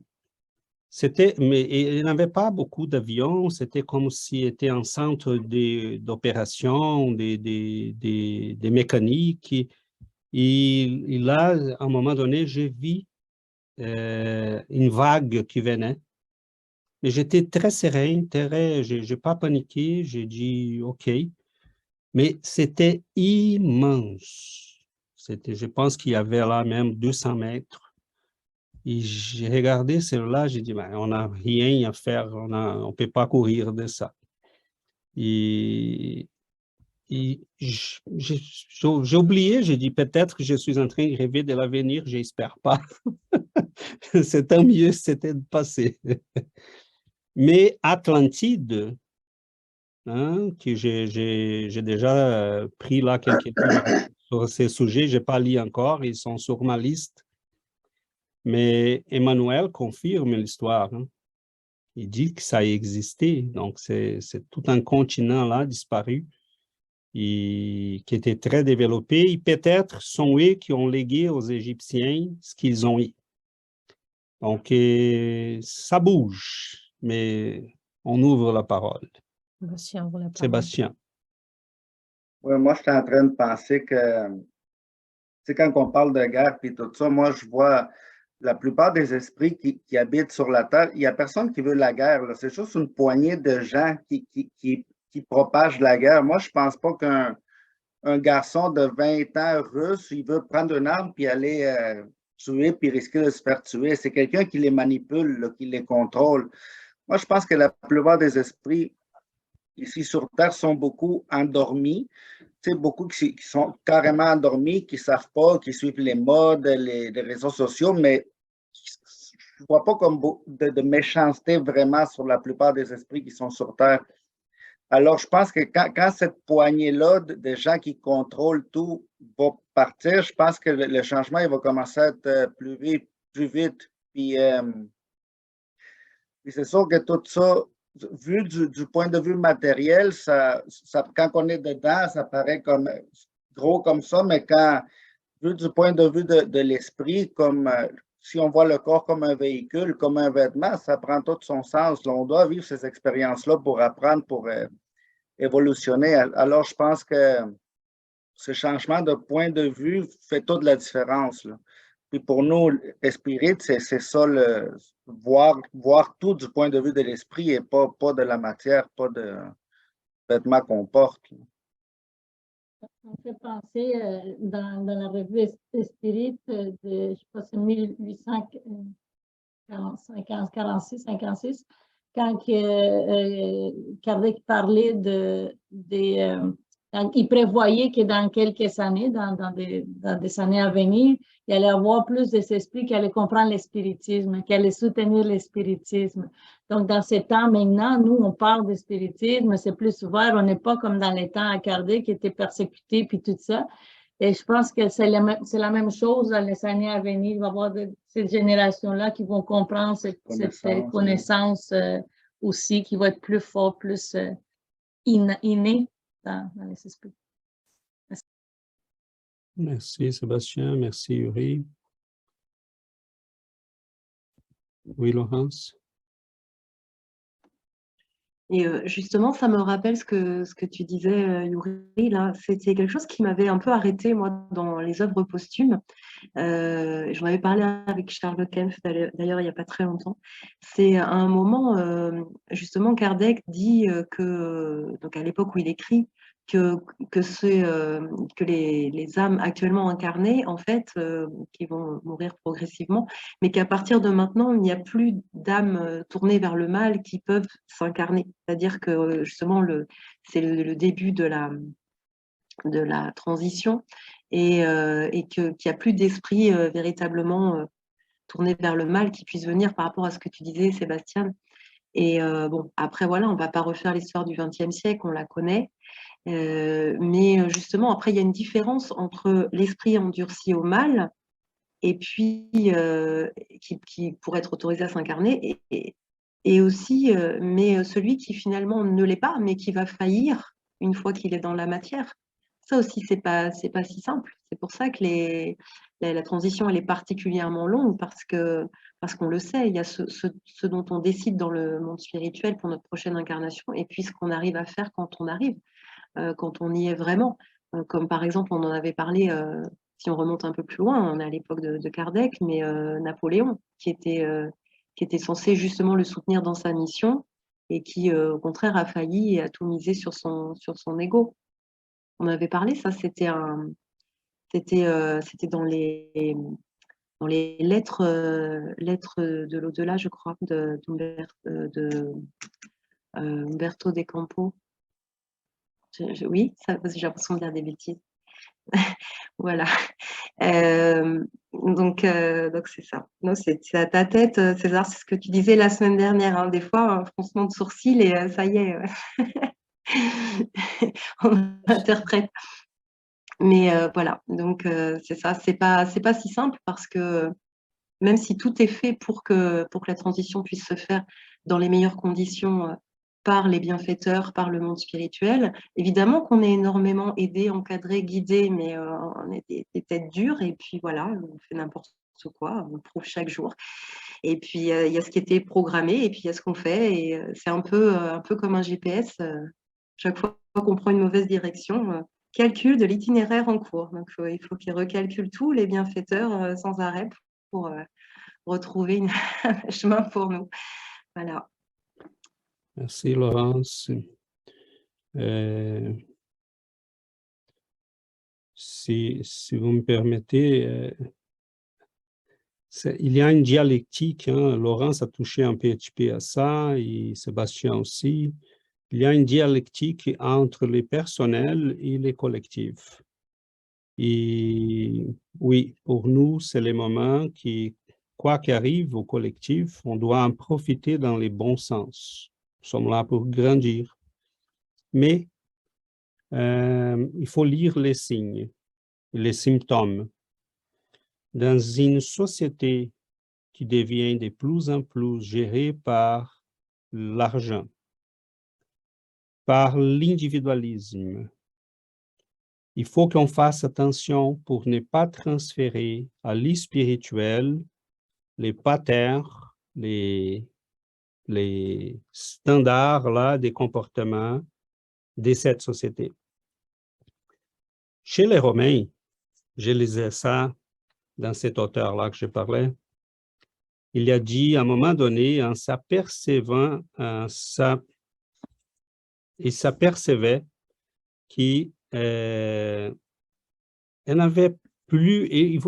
mais il n'y avait pas beaucoup d'avions, c'était comme si c'était un centre d'opération, des mécaniques. Et là, à un moment donné, j'ai vu une vague qui venait. Mais j'étais très serein, je n'ai pas paniqué, j'ai dit OK. Mais c'était immense. Je pense qu'il y avait là même 200 mètres. Et j'ai regardé celle-là, j'ai dit, ben, on n'a rien à faire, on ne peut pas courir de ça. Et j'ai oublié, j'ai dit, peut-être que je suis en train de rêver de l'avenir, j'espère pas. C'est tant mieux, c'était passé. Mais Atlantide, hein, que j'ai déjà pris là quelques livres sur ces sujets, je n'ai pas lu encore, ils sont sur ma liste. Mais Emmanuel confirme l'histoire. Hein. Il dit que ça a existé. Donc, c'est tout un continent là disparu et qui était très développé. Et peut-être sont eux qui ont légué aux Égyptiens ce qu'ils ont eu. Donc, ça bouge, mais on ouvre la parole. Sébastien, vous la parole. Sébastien. Oui, moi, je suis en train de penser que, tu sais, quand on parle de guerre et tout ça, moi, je vois la plupart des esprits qui habitent sur la Terre, il n'y a personne qui veut la guerre. C'est juste une poignée de gens qui propagent la guerre. Moi, je ne pense pas qu'un garçon de 20 ans russe, il veut prendre une arme puis aller tuer puis risquer de se faire tuer. C'est quelqu'un qui les manipule, là, qui les contrôle. Moi, je pense que la plupart des esprits ici sur Terre sont beaucoup endormis. Tu sais, beaucoup qui sont carrément endormis, qui ne savent pas, qui suivent les modes, les réseaux sociaux, mais je ne vois pas comme de méchanceté vraiment sur la plupart des esprits qui sont sur Terre. Alors, je pense que quand cette poignée-là de gens qui contrôlent tout va partir, je pense que le changement il va commencer à être plus vite. Puis c'est sûr que tout ça, vu du point de vue matériel, quand on est dedans, ça paraît comme gros comme ça, mais vu du point de vue de l'esprit, comme si on voit le corps comme un véhicule, comme un vêtement, ça prend tout son sens. Là, on doit vivre ces expériences-là pour apprendre, pour évolutionner. Alors, je pense que ce changement de point de vue fait toute la différence. Là. Puis pour nous, Spirit, c'est ça, voir tout du point de vue de l'esprit et pas de la matière, pas de vêtements qu'on porte. Là. Ça me fait penser dans la revue Spirit de, je ne sais pas, c'est 1846, 56, quand Kardec parlait il prévoyait que dans quelques années, dans des années à venir, il allait y avoir plus d'esprits qui allaient comprendre le spiritisme, qui allaient soutenir le spiritisme. Donc, dans ces temps maintenant, nous, on parle de spiritisme, c'est plus ouvert, on n'est pas comme dans les temps à Kardec qui était persécuté, puis tout ça. Et je pense que c'est la même chose dans les années à venir. Il va y avoir cette génération-là qui vont comprendre cette connaissance aussi, qui va être plus fort, plus innée dans les esprits. Merci. Merci Sébastien, merci Yuri. Oui, Laurence. Et justement, ça me rappelle ce que tu disais, Yuri, là. C'était quelque chose qui m'avait un peu arrêté, moi, dans les œuvres posthumes. J'en avais parlé avec Charles Kempf, d'ailleurs, il n'y a pas très longtemps. C'est à un moment, justement, Kardec dit que, donc à l'époque où il écrit, que les âmes actuellement incarnées, en fait, qui vont mourir progressivement, mais qu'à partir de maintenant, il n'y a plus d'âmes tournées vers le mal qui peuvent s'incarner. C'est-à-dire que justement, c'est le début de la transition et qu'il n'y a plus d'esprit véritablement tourné vers le mal qui puisse venir par rapport à ce que tu disais, Sébastien. Et bon, après, voilà, on ne va pas refaire l'histoire du XXe siècle, on la connaît. Mais justement, après, il y a une différence entre l'esprit endurci au mal et puis qui pourrait être autorisé à s'incarner et aussi, mais celui qui finalement ne l'est pas, mais qui va faillir une fois qu'il est dans la matière. Ça aussi, c'est pas si simple. C'est pour ça que la transition, elle est particulièrement longue parce qu'on le sait, il y a ce dont on décide dans le monde spirituel pour notre prochaine incarnation et puis ce qu'on arrive à faire quand on arrive. Quand on y est vraiment. Comme par exemple, on en avait parlé, si on remonte un peu plus loin, on est à l'époque de Kardec, mais Napoléon, qui était censé justement le soutenir dans sa mission et qui, au contraire, a failli et a tout misé sur son ego. On avait parlé, ça, c'était dans les lettres de l'au-delà, je crois, de Umberto de Campo. Oui, j'ai l'impression de dire des bêtises. Voilà. Donc c'est ça. Non, c'est à ta tête, César, c'est ce que tu disais la semaine dernière. Hein. Des fois, un froncement de sourcils et ça y est, on interprète. Mais voilà, donc c'est ça. C'est pas si simple parce que même si tout est fait pour que la transition puisse se faire dans les meilleures conditions par les bienfaiteurs, par le monde spirituel. Évidemment qu'on est énormément aidé, encadré, guidé, mais on est des têtes dures et puis voilà, on fait n'importe quoi, on prouve chaque jour. Et puis il y a ce qui était programmé et puis il y a ce qu'on fait et c'est un peu comme un GPS. Chaque fois qu'on prend une mauvaise direction, calcul de l'itinéraire en cours. Donc il faut qu'ils recalculent tous les bienfaiteurs sans arrêt pour retrouver un chemin pour nous. Voilà. Merci, Laurence. Si vous me permettez, il y a une dialectique, hein, Laurence a touché un petit peu à ça, et Sébastien aussi. Il y a une dialectique entre les personnels et les collectifs. Et oui, pour nous, c'est les moments qui, quoi qu'arrive au collectif, on doit en profiter dans les bons sens. Nous sommes là pour grandir. Mais il faut lire les signes, les symptômes. Dans une société qui devient de plus en plus gérée par l'argent, par l'individualisme, il faut qu'on fasse attention pour ne pas transférer à l'espirituel les patterns, les standards là, des comportements de cette société. Chez les Romains, je lisais ça dans cet auteur-là que je parlais, il a dit à un moment donné, en s'apercevant, il s'apercevait qu'il n'avait plus, et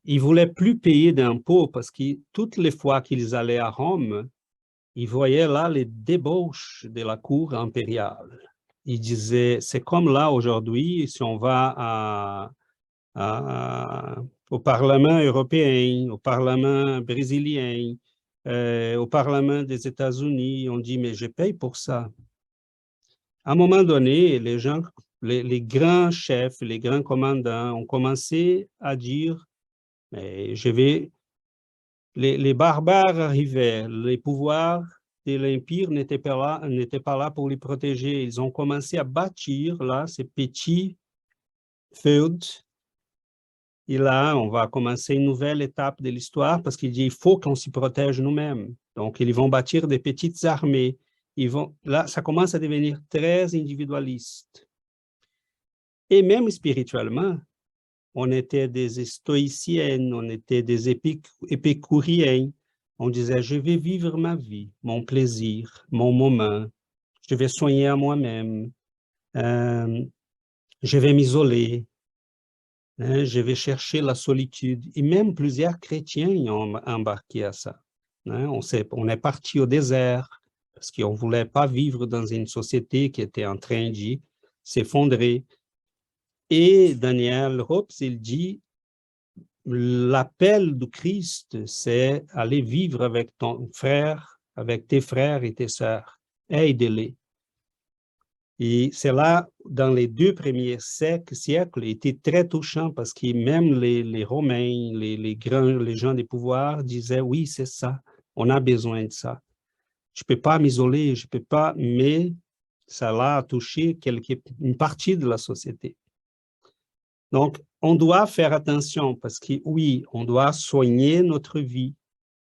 il voulait plus payer d'impôts parce que toutes les fois qu'ils allaient à Rome, ils voyaient là les débauches de la cour impériale. Ils disaient, c'est comme là aujourd'hui, si on va au Parlement européen, au Parlement brésilien, au Parlement des États-Unis, on dit, mais je paye pour ça. À un moment donné, les gens, les grands chefs, les grands commandants ont commencé à dire, mais les barbares arrivaient, les pouvoirs de l'Empire n'étaient pas là pour les protéger. Ils ont commencé à bâtir là ces petits feuds. Et là, on va commencer une nouvelle étape de l'histoire parce qu'il dit il faut qu'on s'y protège nous-mêmes. Donc, ils vont bâtir des petites armées. Là, ça commence à devenir très individualiste. Et même spirituellement, on était des stoïciennes, on était des épicuriens. On disait, je vais vivre ma vie, mon plaisir, mon moment. Je vais soigner à moi-même. je vais m'isoler, hein, je vais chercher la solitude. Et même plusieurs chrétiens y ont embarqué à ça. Hein. On est parti au désert parce qu'on ne voulait pas vivre dans une société qui était en train de s'effondrer. Et Daniel Hobbes, il dit, l'appel du Christ, c'est aller vivre avec ton frère, avec tes frères et tes sœurs. Aide-les. Et c'est là, dans les 2 premiers siècles, était très touchant parce que même les Romains, les gens des pouvoirs disaient, oui, c'est ça, on a besoin de ça. Je ne peux pas m'isoler, je ne peux pas, mais ça l'a touché une partie de la société. Donc, on doit faire attention parce que, oui, on doit soigner notre vie,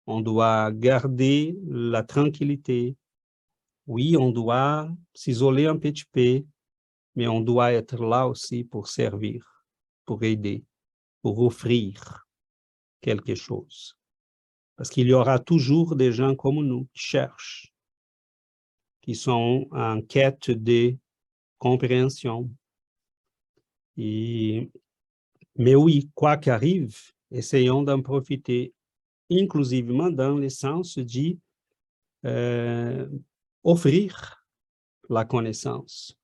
on doit garder la tranquillité, oui, on doit s'isoler un petit peu, mais on doit être là aussi pour servir, pour aider, pour offrir quelque chose. Parce qu'il y aura toujours des gens comme nous qui cherchent, qui sont en quête de compréhension. Mais oui, quoi qu'arrive, essayons d'en profiter, inclusivement dans le sens d'offrir la connaissance.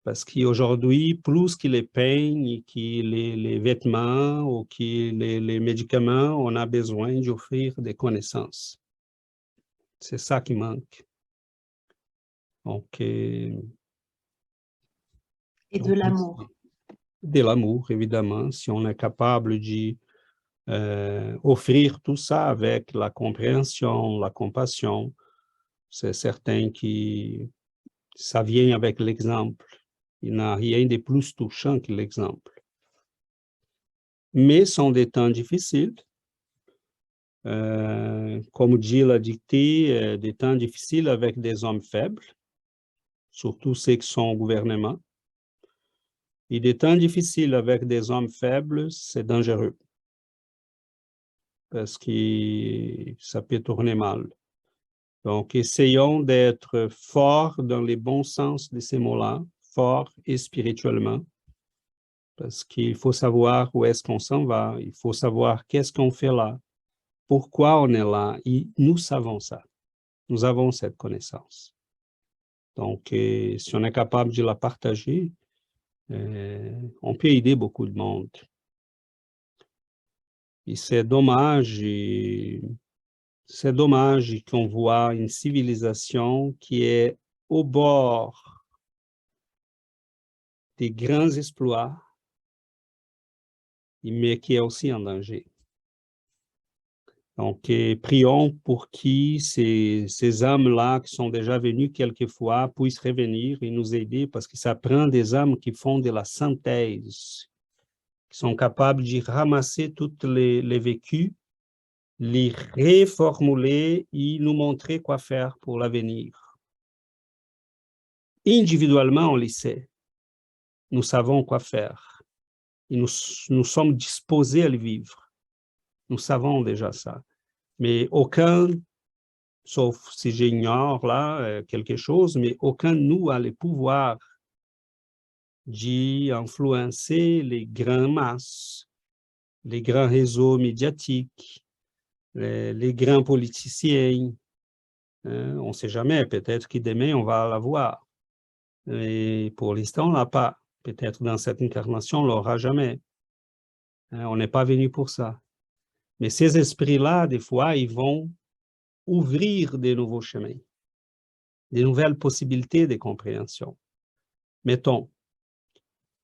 Parce qu'aujourd'hui, plus que les peignes, que les vêtements ou que les médicaments, on a besoin d'offrir des connaissances. C'est ça qui manque. Donc, et de l'amour. De l'amour, évidemment. Si on est capable d'offrir tout ça avec la compréhension, la compassion, c'est certain que ça vient avec l'exemple. Il n'y a rien de plus touchant que l'exemple. Mais ce sont des temps difficiles. Comme dit la dictée, des temps difficiles avec des hommes faibles, surtout ceux qui sont au gouvernement. Et des temps difficiles avec des hommes faibles, c'est dangereux. Parce que ça peut tourner mal. Donc, essayons d'être forts dans les bons sens de ces mots-là, forts et spirituellement, parce qu'il faut savoir où est-ce qu'on s'en va, il faut savoir qu'est-ce qu'on fait là, pourquoi on est là, et nous savons ça. Nous avons cette connaissance. Donc, si on est capable de la partager, on peut aider beaucoup de monde. Et c'est dommage qu'on voit une civilisation qui est au bord des grands exploits, mais qui est aussi en danger. Donc, prions pour que ces âmes-là qui sont déjà venues quelquefois puissent revenir et nous aider, parce que ça prend des âmes qui font de la synthèse, qui sont capables de ramasser toutes les vécus, les reformuler et nous montrer quoi faire pour l'avenir. Individuellement, on le sait. Nous savons quoi faire. Et nous sommes disposés à le vivre. Nous savons déjà ça. Mais aucun, sauf si j'ignore là quelque chose, mais aucun de nous a le pouvoir d'influencer les grandes masses, les grands réseaux médiatiques, les grands politiciens. On ne sait jamais, peut-être que demain on va l'avoir. Et pour l'instant, on ne l'a pas. Peut-être dans cette incarnation, on ne l'aura jamais. On n'est pas venu pour ça. Mais ces esprits-là, des fois, ils vont ouvrir de nouveaux chemins, de nouvelles possibilités de compréhension. Mettons,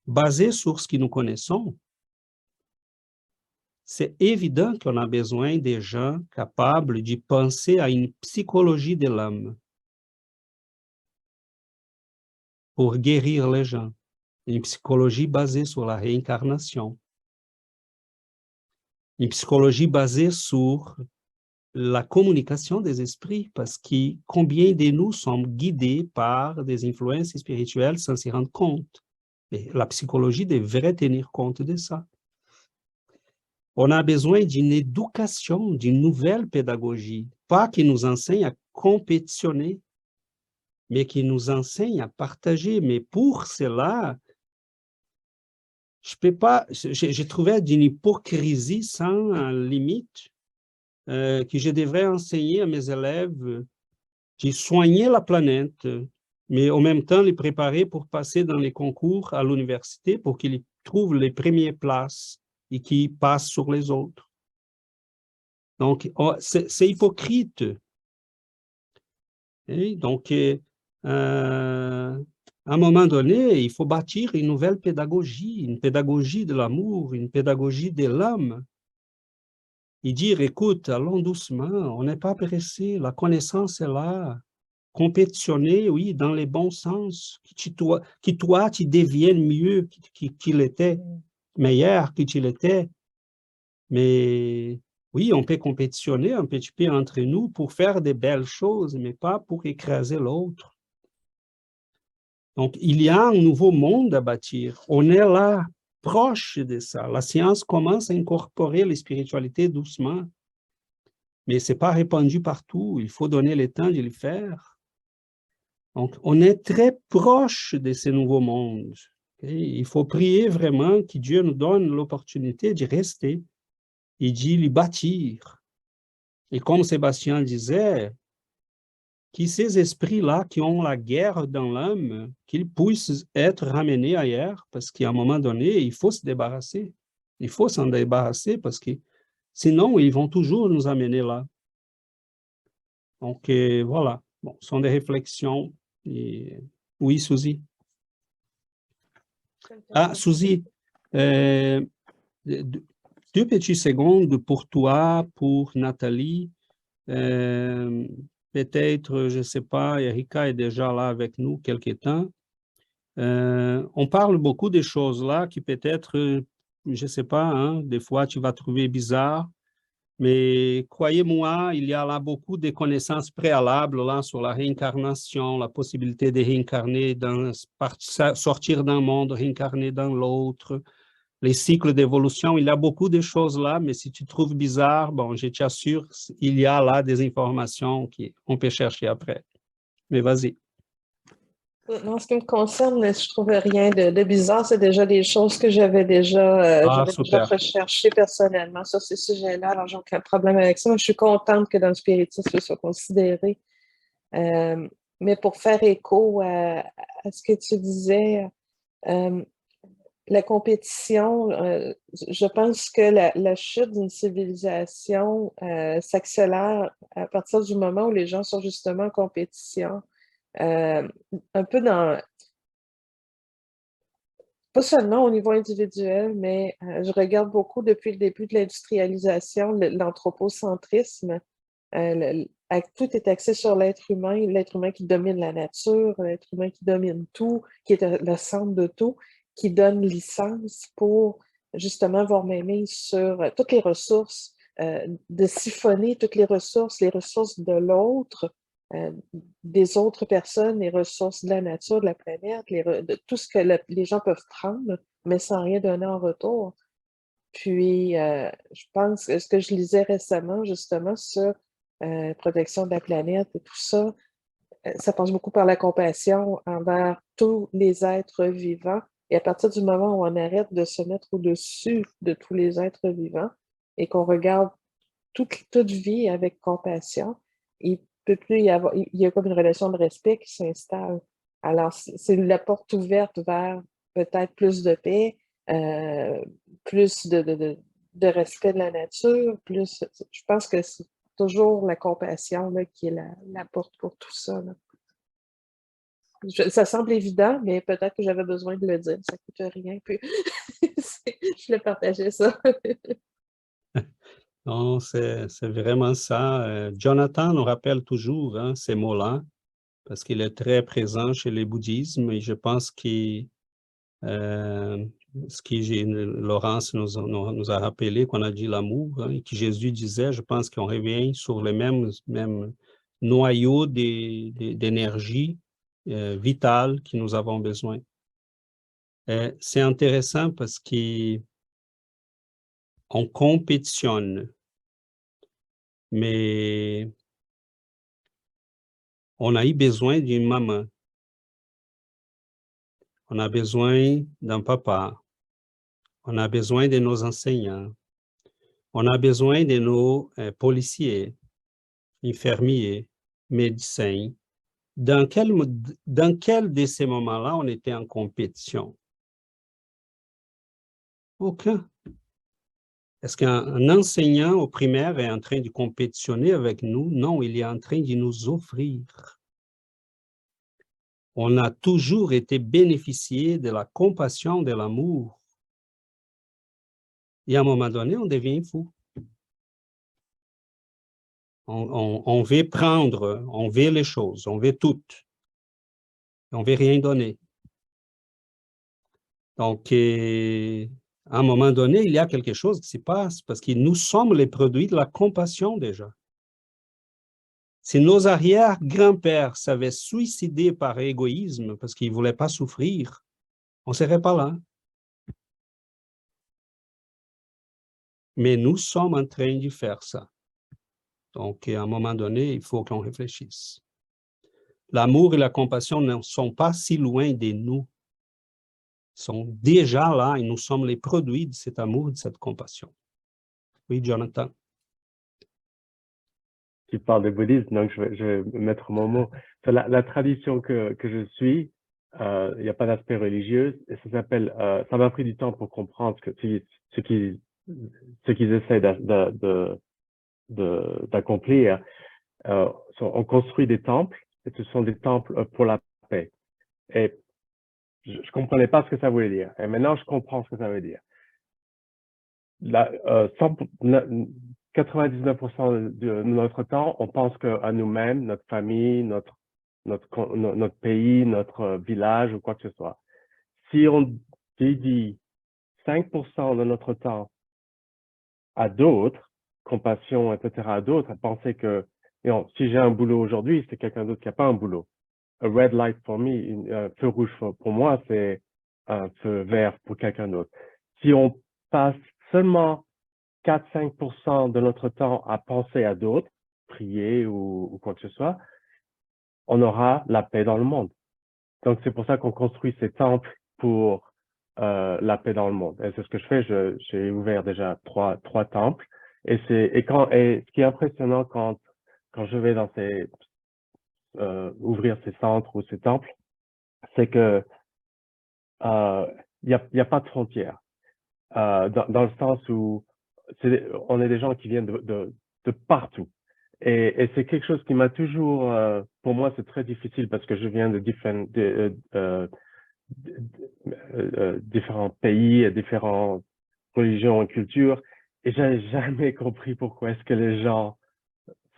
basé sur ce que nous connaissons, c'est évident qu'on a besoin des gens capables de penser à une psychologie de l'âme pour guérir les gens, une psychologie basée sur la réincarnation, une psychologie basée sur la communication des esprits, parce que combien de nous sommes guidés par des influences spirituelles sans s'y rendre compte. Et la psychologie devrait tenir compte de ça. On a besoin d'une éducation, d'une nouvelle pédagogie, pas qui nous enseigne à compétitionner, mais qui nous enseigne à partager. Mais pour cela, je peux pas, j'ai trouvé d'une hypocrisie sans limite que je devrais enseigner à mes élèves de soigner la planète, mais en même temps les préparer pour passer dans les concours à l'université pour qu'ils trouvent les premières places et qu'ils passent sur les autres. Donc, c'est hypocrite. Et donc, à un moment donné, il faut bâtir une nouvelle pédagogie, une pédagogie de l'amour, une pédagogie de l'âme. Et dire, écoute, allons doucement, on n'est pas pressé, la connaissance est là. Compétitionner, oui, dans les bons sens, que toi, tu deviennes mieux qu'il était, meilleur que tu l'étais. Mais oui, on peut compétitionner un petit peu entre nous pour faire des belles choses, mais pas pour écraser l'autre. Donc, il y a un nouveau monde à bâtir. On est là, proche de ça. La science commence à incorporer la spiritualité doucement, mais ce n'est pas répandu partout. Il faut donner le temps de le faire. Donc, on est très proche de ce nouveau monde. Okay? Il faut prier vraiment que Dieu nous donne l'opportunité de rester et d'y le bâtir. Et comme Sébastien disait, que ces esprits-là qui ont la guerre dans l'âme, qu'ils puissent être ramenés ailleurs, parce qu'à un moment donné, il faut se débarrasser. Il faut s'en débarrasser parce que sinon, ils vont toujours nous amener là. Donc, voilà. Bon, ce sont des réflexions. Et... Oui, Suzy. Ah, Suzy, deux petites secondes pour toi, pour Nathalie. Peut-être, je ne sais pas, Erika est déjà là avec nous quelque temps. On parle beaucoup de choses là qui peut-être, je ne sais pas, hein, des fois tu vas trouver bizarre, mais croyez-moi, il y a là beaucoup de connaissances préalables là sur la réincarnation, la possibilité de réincarner, sortir d'un monde, réincarner dans l'autre, les cycles d'évolution, il y a beaucoup de choses là, mais si tu trouves bizarre, bon, je t'assure, il y a là des informations qu'on peut chercher après. Mais vas-y. En ce qui me concerne, je ne trouve rien de bizarre. C'est déjà des choses que j'avais déjà recherchées personnellement sur ces sujets-là. Alors, j'ai aucun problème avec ça. Moi, je suis contente que dans le spiritisme, ce soit considéré. Mais pour faire écho à ce que tu disais, la compétition, je pense que la chute d'une civilisation s'accélère à partir du moment où les gens sont justement en compétition. Un peu dans, pas seulement au niveau individuel, mais je regarde beaucoup depuis le début de l'industrialisation, l'anthropocentrisme. Tout est axé sur l'être humain qui domine la nature, l'être humain qui domine tout, qui est le centre de tout, qui donne licence pour justement avoir mainmise sur toutes les ressources, de siphonner toutes les ressources de l'autre, des autres personnes, les ressources de la nature, de la planète, de tout ce que les gens peuvent prendre, mais sans rien donner en retour. Puis, je pense que ce que je lisais récemment, justement, sur protection de la planète et tout ça, ça passe beaucoup par la compassion envers tous les êtres vivants. Et à partir du moment où on arrête de se mettre au-dessus de tous les êtres vivants et qu'on regarde toute vie avec compassion, il peut plus y avoir, il y a comme une relation de respect qui s'installe. Alors, c'est la porte ouverte vers peut-être plus de paix, plus de respect de la nature, plus, je pense que c'est toujours la compassion là, qui est la porte pour tout ça. Là. Ça semble évident, mais peut-être que j'avais besoin de le dire. Ça ne coûte rien. Puis je voulais partager ça. Non, c'est vraiment ça. Jonathan nous rappelle toujours hein, ces mots-là, parce qu'il est très présent chez les bouddhismes et je pense que ce que Laurence nous a rappelé, qu'on a dit l'amour, hein, et que Jésus disait, je pense qu'on revient sur le même noyau d'énergie vitale que nous avons besoin. C'est intéressant parce qu'on compétitionne, mais On a eu besoin d'une maman. On a besoin d'un papa. On a besoin de nos enseignants. On a besoin de nos policiers, infirmiers, médecins. Dans quel de ces moments-là on était en compétition? Aucun. Est-ce qu'un enseignant au primaire est en train de compétitionner avec nous? Non, il est en train de nous offrir. On a toujours été bénéficié de la compassion, de l'amour. Et à un moment donné, on devient fou. On veut prendre, on veut les choses, on veut toutes. On ne veut rien donner. Donc, à un moment donné, il y a quelque chose qui se passe parce que nous sommes les produits de la compassion déjà. Si nos arrière-grands-pères s'avaient suicidé par égoïsme parce qu'ils ne voulaient pas souffrir, on ne serait pas là. Mais nous sommes en train de faire ça. Donc, à un moment donné, il faut qu'on réfléchisse. L'amour et la compassion ne sont pas si loin de nous. Ils sont déjà là et nous sommes les produits de cet amour et de cette compassion. Oui, Jonathan. Tu parles de bouddhisme, donc je vais mettre mon mot. La tradition que je suis, il n'y a pas d'aspect religieux, et ça s'appelle, ça m'a pris du temps pour comprendre ce qu'ils essaient d'accomplir. On construit des temples, et ce sont des temples pour la paix. Et je comprenais pas ce que ça voulait dire. Et maintenant, je comprends ce que ça veut dire. 99% de notre temps, on pense à nous-mêmes, notre famille, notre pays, notre village ou quoi que ce soit. Si on dédie 5% de notre temps à d'autres, compassion, etc., à d'autres, à penser que si j'ai un boulot aujourd'hui, c'est quelqu'un d'autre qui n'a pas un boulot. A red light for me, un feu rouge pour moi, c'est un feu vert pour quelqu'un d'autre. Si on passe seulement 4-5% de notre temps à penser à d'autres, prier ou quoi que ce soit, on aura la paix dans le monde. Donc, c'est pour ça qu'on construit ces temples pour la paix dans le monde. Et c'est ce que je fais. J'ai ouvert déjà trois temples. Et ce qui est impressionnant quand je vais dans ouvrir ces centres ou ces temples, c'est que il y a pas de frontières. Dans le sens où on est des gens qui viennent de partout. Et c'est quelque chose qui m'a toujours, pour moi, c'est très difficile parce que je viens de différents pays, différentes religions et cultures, et j'ai jamais compris pourquoi est-ce que les gens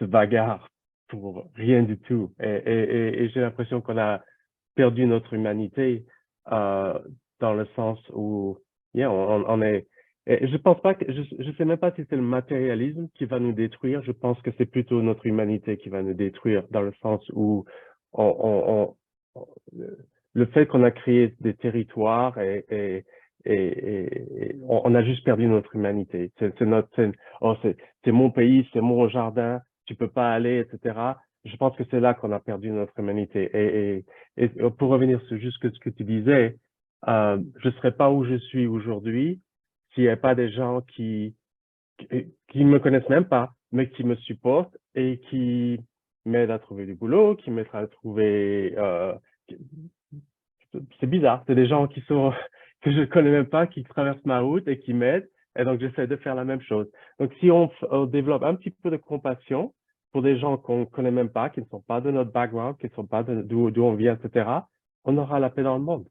se bagarrent pour rien du tout. Et j'ai l'impression qu'on a perdu notre humanité dans le sens où on est. Et je pense pas que je sais même pas si c'est le matérialisme qui va nous détruire. Je pense que c'est plutôt notre humanité qui va nous détruire dans le sens où le fait qu'on a créé des territoires et on a juste perdu notre humanité. C'est mon pays, c'est mon jardin, tu peux pas aller, etc. Je pense que c'est là qu'on a perdu notre humanité. Et pour revenir sur juste ce que tu disais, je serais pas où je suis aujourd'hui s'il n'y avait pas des gens qui me connaissent même pas, mais qui me supportent et qui m'aident à trouver du boulot, qui m'aident à trouver c'est bizarre, c'est des gens que je connais même pas, qui traversent ma route et qui m'aident, et donc j'essaie de faire la même chose. Donc si on développe un petit peu de compassion pour des gens qu'on connaît même pas, qui ne sont pas de notre background, qui ne sont pas d'où on vient, etc., on aura la paix dans le monde.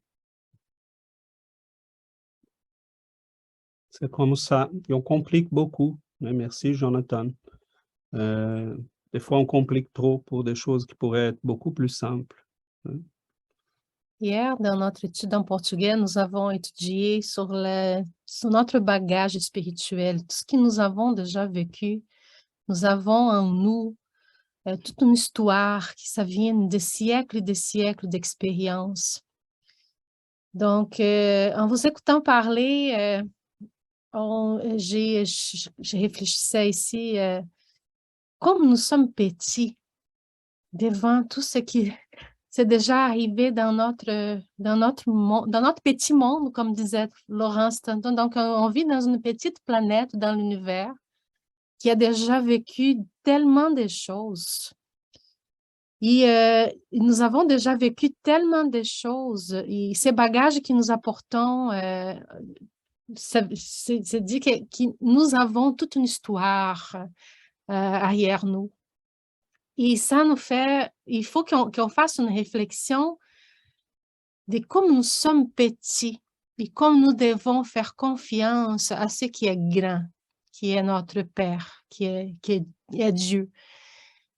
C'est comme ça. Et on complique beaucoup. Mais merci, Jonathan. Des fois, on complique trop pour des choses qui pourraient être beaucoup plus simples. Hier, dans notre étude en portugais, nous avons étudié sur notre bagage spirituel, tout ce que nous avons déjà vécu. Nous avons en nous toute une histoire qui ça vient de siècles et des siècles d'expérience. Donc, en vous écoutant parler, je réfléchissais ici, comme nous sommes petits devant tout ce qui c'est déjà arrivé dans notre petit monde, comme disait Laurence tantôt. Donc, on vit dans une petite planète dans l'univers qui a déjà vécu tellement de choses. Et nous avons déjà vécu tellement de choses. Et ces bagages que nous apportons, c'est dit que nous avons toute une histoire derrière nous. Et ça nous fait, il faut qu'on fasse une réflexion de comme nous sommes petits et comme nous devons faire confiance à ce qui est grand, qui est notre Père, qui est Dieu.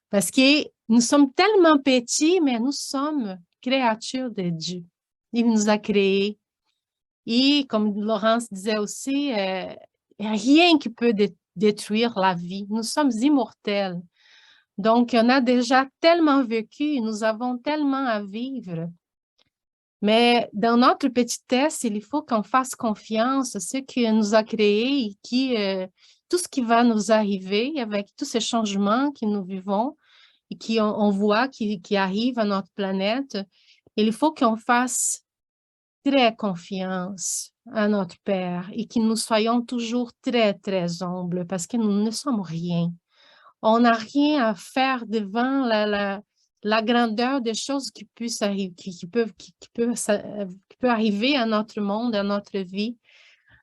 Parce que nous sommes tellement petits, mais nous sommes créatures de Dieu. Il nous a créés. Et comme Laurence disait aussi, il n'y a rien qui peut détruire la vie. Nous sommes immortels. Donc, on a déjà tellement vécu, nous avons tellement à vivre. Mais dans notre petitesse, il faut qu'on fasse confiance à ce qui nous a créés et tout ce qui va nous arriver avec tous ces changements que nous vivons et qu'on voit qui arrivent à notre planète, il faut qu'on fasse très confiance à notre Père et que nous soyons toujours très, très humbles parce que nous ne sommes rien. On n'a rien à faire devant la grandeur des choses qui peuvent arriver à notre monde, à notre vie.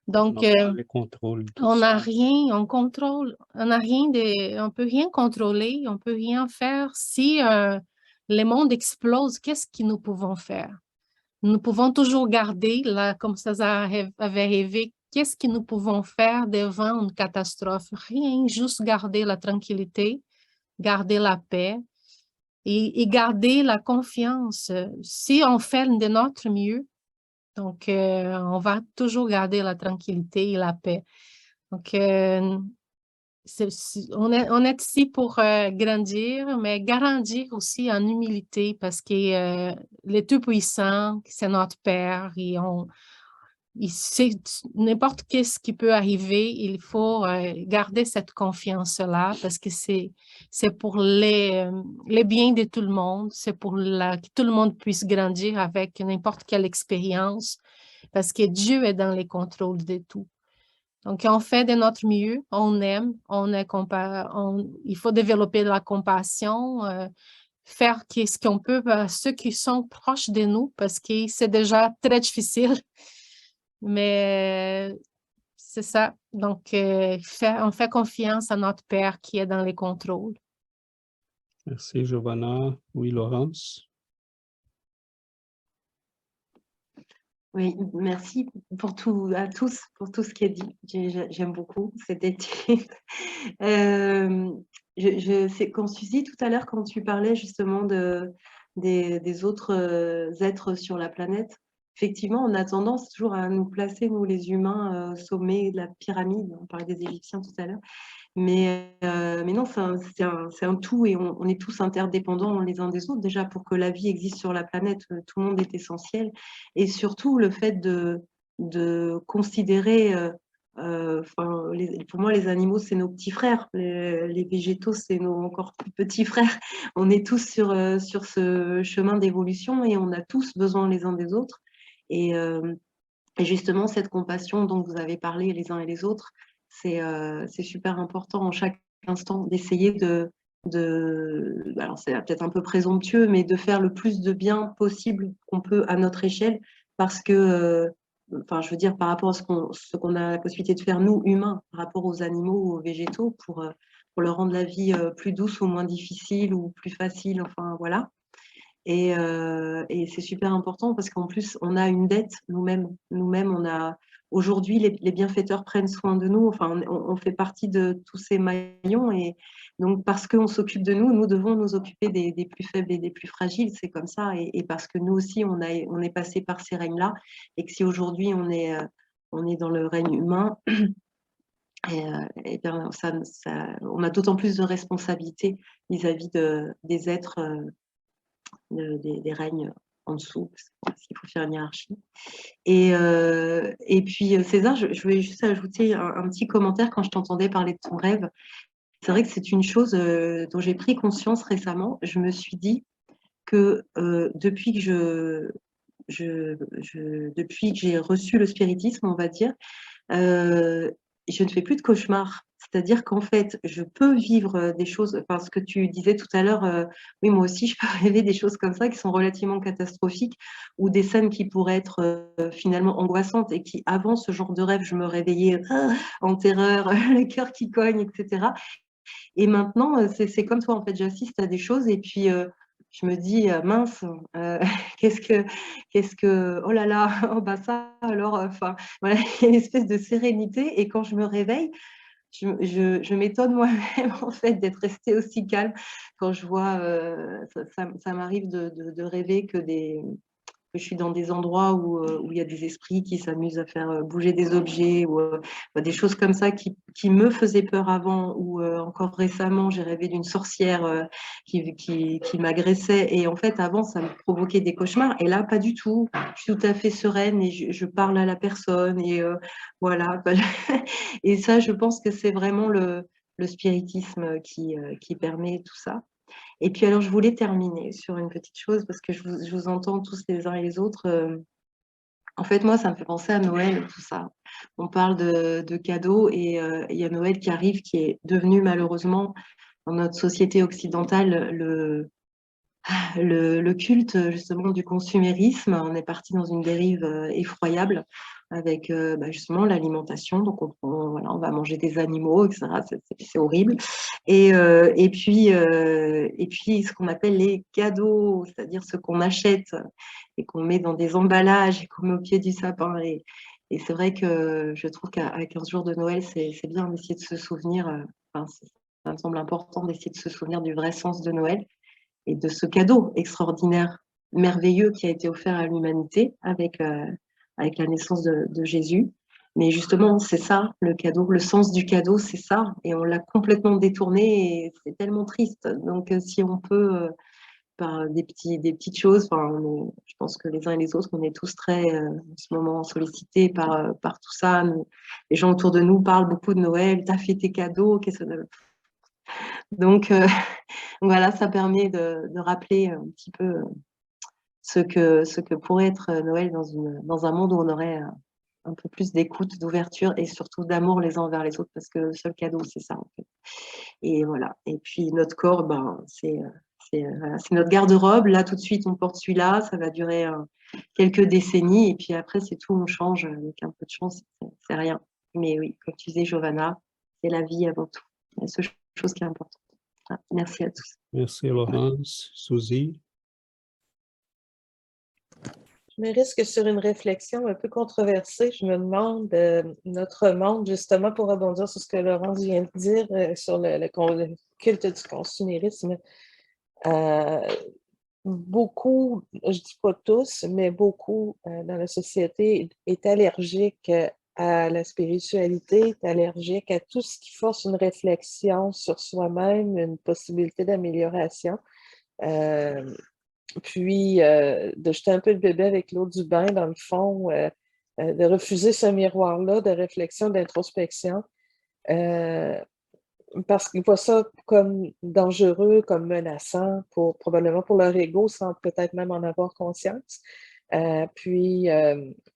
Donc, on n'a rien, on contrôle, on n'a rien on peut rien contrôler, on peut rien faire. Si le monde explose, qu'est-ce que nous pouvons faire? Nous pouvons toujours garder, là, comme César avait rêvé, qu'est-ce que nous pouvons faire devant une catastrophe? Rien, juste garder la tranquillité, garder la paix et garder la confiance. Si on fait de notre mieux, donc on va toujours garder la tranquillité et la paix. Donc, on est ici pour grandir, mais grandir aussi en humilité parce que le Tout-Puissant, c'est notre Père et n'importe qu'est-ce qui peut arriver, il faut garder cette confiance-là parce que c'est pour les biens de tout le monde, c'est pour que tout le monde puisse grandir avec n'importe quelle expérience parce que Dieu est dans les contrôles de tout. Donc, on fait de notre mieux, on aime, il faut développer la compassion, faire ce qu'on peut à ceux qui sont proches de nous parce que c'est déjà très difficile. Mais c'est ça. Donc, on fait confiance à notre Père qui est dans les contrôles. Merci, Giovanna. Oui, Laurence? Oui, merci à tous pour tout ce qui est dit. J'aime beaucoup cette étude. C'est comme Suzy tout à l'heure quand tu parlais justement des autres êtres sur la planète. Effectivement, on a tendance toujours à nous placer, nous les humains, au sommet de la pyramide. On parlait des Égyptiens tout à l'heure. Mais non, c'est un tout et on est tous interdépendants les uns des autres. Déjà, pour que la vie existe sur la planète, tout le monde est essentiel. Et surtout, le fait de considérer, pour moi, les animaux, c'est nos petits frères. Les végétaux, c'est nos encore plus petits frères. On est tous sur ce chemin d'évolution et on a tous besoin les uns des autres. Et justement, cette compassion dont vous avez parlé les uns et les autres, c'est super important en chaque instant d'essayer alors c'est peut-être un peu présomptueux, mais de faire le plus de bien possible qu'on peut à notre échelle, parce que, je veux dire, par rapport à ce qu'on a la possibilité de faire, nous, humains, par rapport aux animaux ou aux végétaux, pour leur rendre la vie plus douce ou moins difficile ou plus facile, enfin, voilà. Et c'est super important parce qu'en plus, on a une dette nous-mêmes. Aujourd'hui, les bienfaiteurs prennent soin de nous. Enfin, on fait partie de tous ces maillons. Et donc, parce qu'on s'occupe de nous, nous devons nous occuper des plus faibles et des plus fragiles. C'est comme ça. Et parce que nous aussi, on est passé par ces règnes-là. Et que si aujourd'hui, on est dans le règne humain, et bien, on a d'autant plus de responsabilités vis-à-vis des êtres des règnes en dessous, parce qu'il faut faire une hiérarchie. Et puis, César, je voulais juste ajouter un petit commentaire quand je t'entendais parler de ton rêve. c'est vrai que c'est une chose dont j'ai pris conscience récemment. Je me suis dit que depuis que depuis que j'ai reçu le spiritisme, on va dire, je ne fais plus de cauchemars. C'est-à-dire qu'en fait, je peux vivre des choses, enfin, ce que tu disais tout à l'heure, oui, moi aussi, je peux rêver des choses comme ça qui sont relativement catastrophiques ou des scènes qui pourraient être finalement angoissantes et qui, avant ce genre de rêve, je me réveillais en terreur, le cœur qui cogne, etc. Et maintenant, c'est comme toi, en fait, j'assiste à des choses et puis je me dis, mince, qu'est-ce que, oh là là, oh bah ça, alors, enfin, voilà, il y a une espèce de sérénité et quand je me réveille, je m'étonne moi-même, en fait, d'être restée aussi calme quand je vois, ça m'arrive de rêver que je suis dans des endroits où il y a des esprits qui s'amusent à faire bouger des objets ou des choses comme ça qui me faisaient peur avant ou encore récemment, j'ai rêvé d'une sorcière qui m'agressait et en fait, avant, ça me provoquait des cauchemars et là, pas du tout. Je suis tout à fait sereine et je parle à la personne et voilà. Et ça, je pense que c'est vraiment le spiritisme qui permet tout ça. Et puis alors, je voulais terminer sur une petite chose parce que je vous entends tous les uns et les autres. En fait, moi, ça me fait penser à Noël, tout ça. On parle de cadeaux et il y a Noël qui arrive, qui est devenu malheureusement dans notre société occidentale le culte justement du consumérisme. On est parti dans une dérive effroyable avec justement l'alimentation. Donc voilà, on va manger des animaux, etc. C'est horrible. Et puis ce qu'on appelle les cadeaux, c'est-à-dire ce qu'on achète et qu'on met dans des emballages et qu'on met au pied du sapin. Et c'est vrai que je trouve qu'à 15 jours de Noël, c'est bien d'essayer de se souvenir, ça me semble important d'essayer de se souvenir du vrai sens de Noël et de ce cadeau extraordinaire, merveilleux qui a été offert à l'humanité avec la naissance de Jésus. Mais justement, c'est ça, le cadeau, le sens du cadeau, c'est ça. Et on l'a complètement détourné et c'est tellement triste. Donc, si on peut, par des petites choses, je pense que les uns et les autres, on est tous très, en ce moment, sollicités par tout ça. Les gens autour de nous parlent beaucoup de Noël. T'as fait tes cadeaux, qu'est-ce que... Donc, voilà, ça permet de rappeler un petit peu ce que pourrait être Noël dans un monde où on aurait un peu plus d'écoute, d'ouverture et surtout d'amour les uns envers les autres, parce que le seul cadeau, c'est ça, en fait. Et voilà. Et puis, notre corps, voilà, c'est notre garde-robe. Là, tout de suite, on porte celui-là. Ça va durer quelques décennies. Et puis après, c'est tout, on change. Avec un peu de chance, c'est rien. Mais oui, comme tu disais, Giovanna, c'est la vie avant tout. C'est la seule chose qui est importante. Merci à tous. Merci, Laurence. Suzy? Je me risque sur une réflexion un peu controversée. Je me demande, notre monde, justement, pour rebondir sur ce que Laurence vient de dire sur le culte du consumérisme, beaucoup, je ne dis pas tous, mais beaucoup dans la société est allergique à la spiritualité, est allergique à tout ce qui force une réflexion sur soi-même, une possibilité d'amélioration. Puis, de jeter un peu le bébé avec l'eau du bain, dans le fond, de refuser ce miroir-là de réflexion, d'introspection, parce qu'ils voient ça comme dangereux, comme menaçant, probablement pour leur ego, sans peut-être même en avoir conscience. Puis,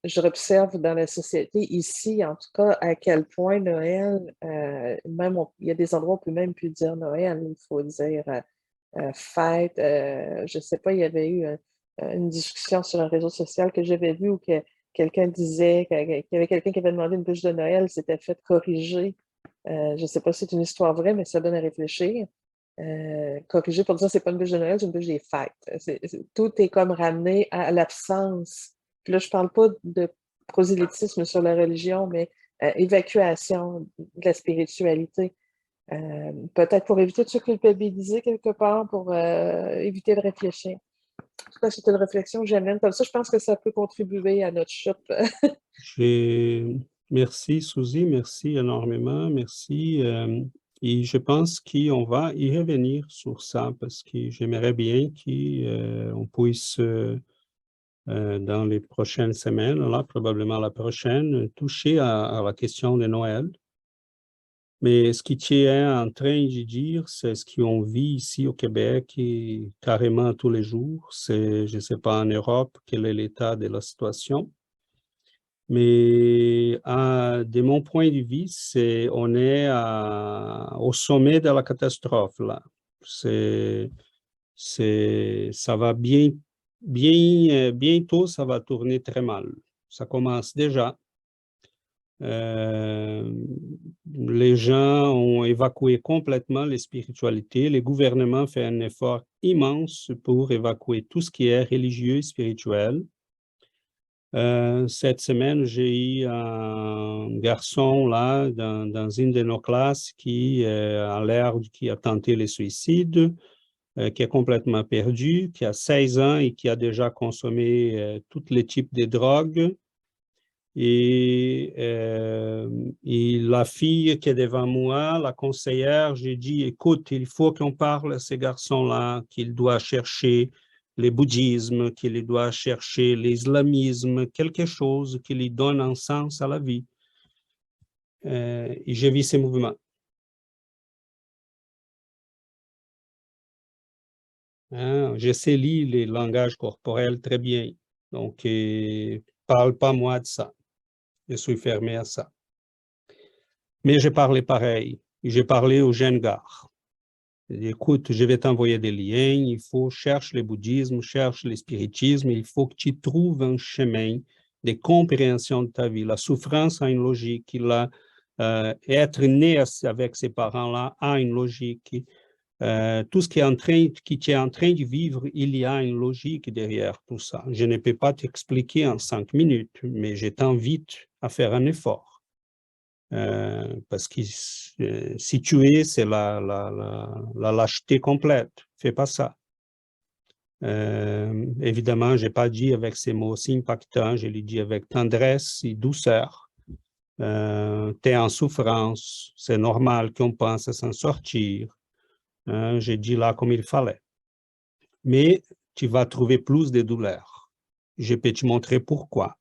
je observe dans la société, ici, en tout cas, à quel point Noël, même il y a des endroits où on ne peut même plus dire Noël, il faut dire fête. Je ne sais pas, il y avait eu une discussion sur un réseau social que j'avais vu où quelqu'un disait qu'il y avait quelqu'un qui avait demandé une bûche de Noël, s'était fait corriger. Je ne sais pas si c'est une histoire vraie, mais ça donne à réfléchir. Corriger pour dire que ce n'est pas une bûche de Noël, c'est une bûche des fêtes. Tout est comme ramené à l'absence. Puis là, je ne parle pas de prosélytisme sur la religion, mais évacuation de la spiritualité. Peut-être pour éviter de se culpabiliser quelque part, pour éviter de réfléchir. En tout cas, c'est une réflexion que j'amène. Comme ça, je pense que ça peut contribuer à notre chute. Merci, Suzy, merci énormément, merci. Et je pense qu'on va y revenir sur ça parce que j'aimerais bien qu'on puisse, dans les prochaines semaines, là, probablement la prochaine, toucher à la question de Noël. Mais ce que tu es en train de dire, c'est ce qu'on vit ici au Québec et carrément tous les jours. C'est, je ne sais pas en Europe, quel est l'état de la situation. Mais de mon point de vue, on est au sommet de la catastrophe, là. Ça va bientôt, ça va tourner très mal. Ça commence déjà. Les gens ont évacué complètement les spiritualités. Le gouvernement fait un effort immense pour évacuer tout ce qui est religieux et spirituel. Cette semaine, j'ai eu un garçon là dans une de nos classes qui qui a tenté le suicide, qui est complètement perdu, qui a 16 ans et qui a déjà consommé tous les types de drogues. Et la fille qui est devant moi, la conseillère, j'ai dit, écoute, il faut qu'on parle à ces garçons-là, qu'il doit chercher le bouddhisme, qu'il doit chercher l'islamisme, quelque chose qui lui donne un sens à la vie. Et j'ai vu ces mouvements. Hein, je sais lire les langages corporels très bien, donc parle pas moi de ça. Je suis fermé à ça. Mais j'ai parlé pareil. J'ai parlé aux jeunes gars. Écoute, je vais t'envoyer des liens. Il faut chercher le bouddhisme, cherche le spiritisme. Il faut que tu trouves un chemin de compréhension de ta vie. La souffrance a une logique. Être né avec ces parents-là a une logique. Tout ce qui tu es en train de vivre, il y a une logique derrière tout ça. Je ne peux pas t'expliquer en 5 minutes, mais je t'invite à faire un effort. Parce que si tu es, c'est la lâcheté complète. Fais pas ça. Évidemment, je n'ai pas dit avec ces mots aussi impactants, je l'ai dit avec tendresse et douceur. Tu es en souffrance, c'est normal qu'on pense à s'en sortir. J'ai dit là comme il fallait. Mais tu vas trouver plus de douleur. Je peux te montrer pourquoi.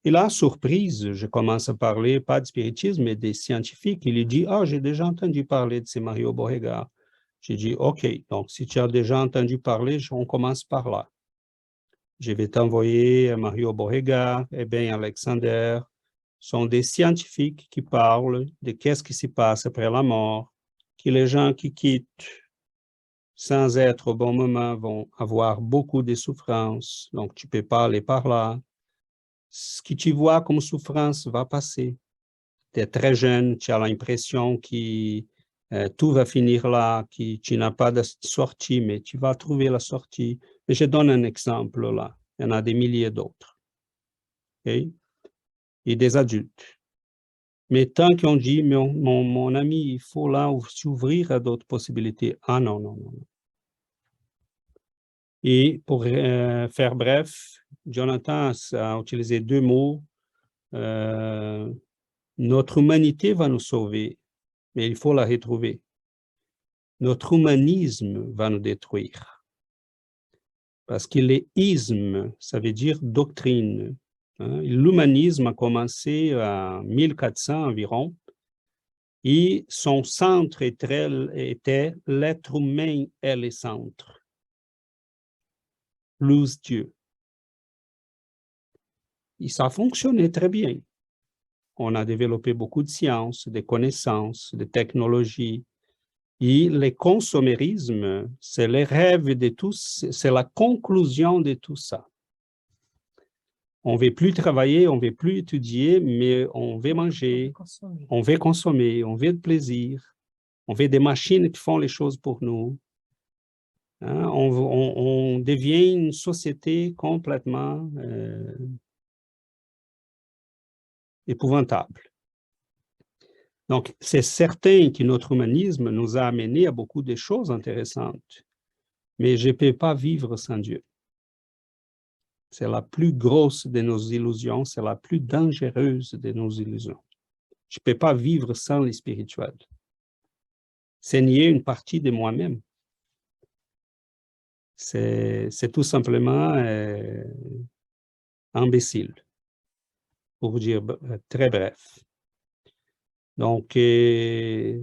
Et là, surprise, je commence à parler, pas de spiritisme, mais des scientifiques. Il lui dit, « Ah, j'ai déjà entendu parler de ces Mario Beauregard. » J'ai dit, « OK, donc si tu as déjà entendu parler, on commence par là. Je vais t'envoyer Mario Beauregard, et bien Alexander. Sont des scientifiques qui parlent de qu'est-ce qui se passe après la mort, que les gens qui quittent sans être au bon moment vont avoir beaucoup de souffrances, donc tu ne peux pas aller par là. Ce que tu vois comme souffrance va passer. Tu es très jeune, tu as l'impression que tout va finir là, que tu n'as pas de sortie, mais tu vas trouver la sortie. Et je donne un exemple là. Il y en a des milliers d'autres. Okay? Et des adultes. Mais tant qu'on dit, mon ami, il faut là s'ouvrir à d'autres possibilités. Ah non, non, non. Et pour faire bref, Jonathan a utilisé 2 mots. Notre humanité va nous sauver, mais il faut la retrouver. Notre humanisme va nous détruire. Parce que l'isme, ça veut dire doctrine. Hein? L'humanisme a commencé à 1400 environ, et son centre était l'être humain est le centre, plus Dieu. Et ça fonctionnait très bien. On a développé beaucoup de sciences, de connaissances, de technologies. Et le consommérisme, c'est le rêve de tous, c'est la conclusion de tout ça. On ne veut plus travailler, on ne veut plus étudier, mais on veut manger, on veut consommer, on veut de plaisir, on veut des machines qui font les choses pour nous. Hein? On devient une société complètement épouvantable. Donc, c'est certain que notre humanisme nous a amené à beaucoup de choses intéressantes, mais je ne peux pas vivre sans Dieu. C'est la plus grosse de nos illusions, c'est la plus dangereuse de nos illusions. Je ne peux pas vivre sans le spirituel. C'est nier une partie de moi-même. C'est tout simplement imbécile, pour dire très bref. Donc,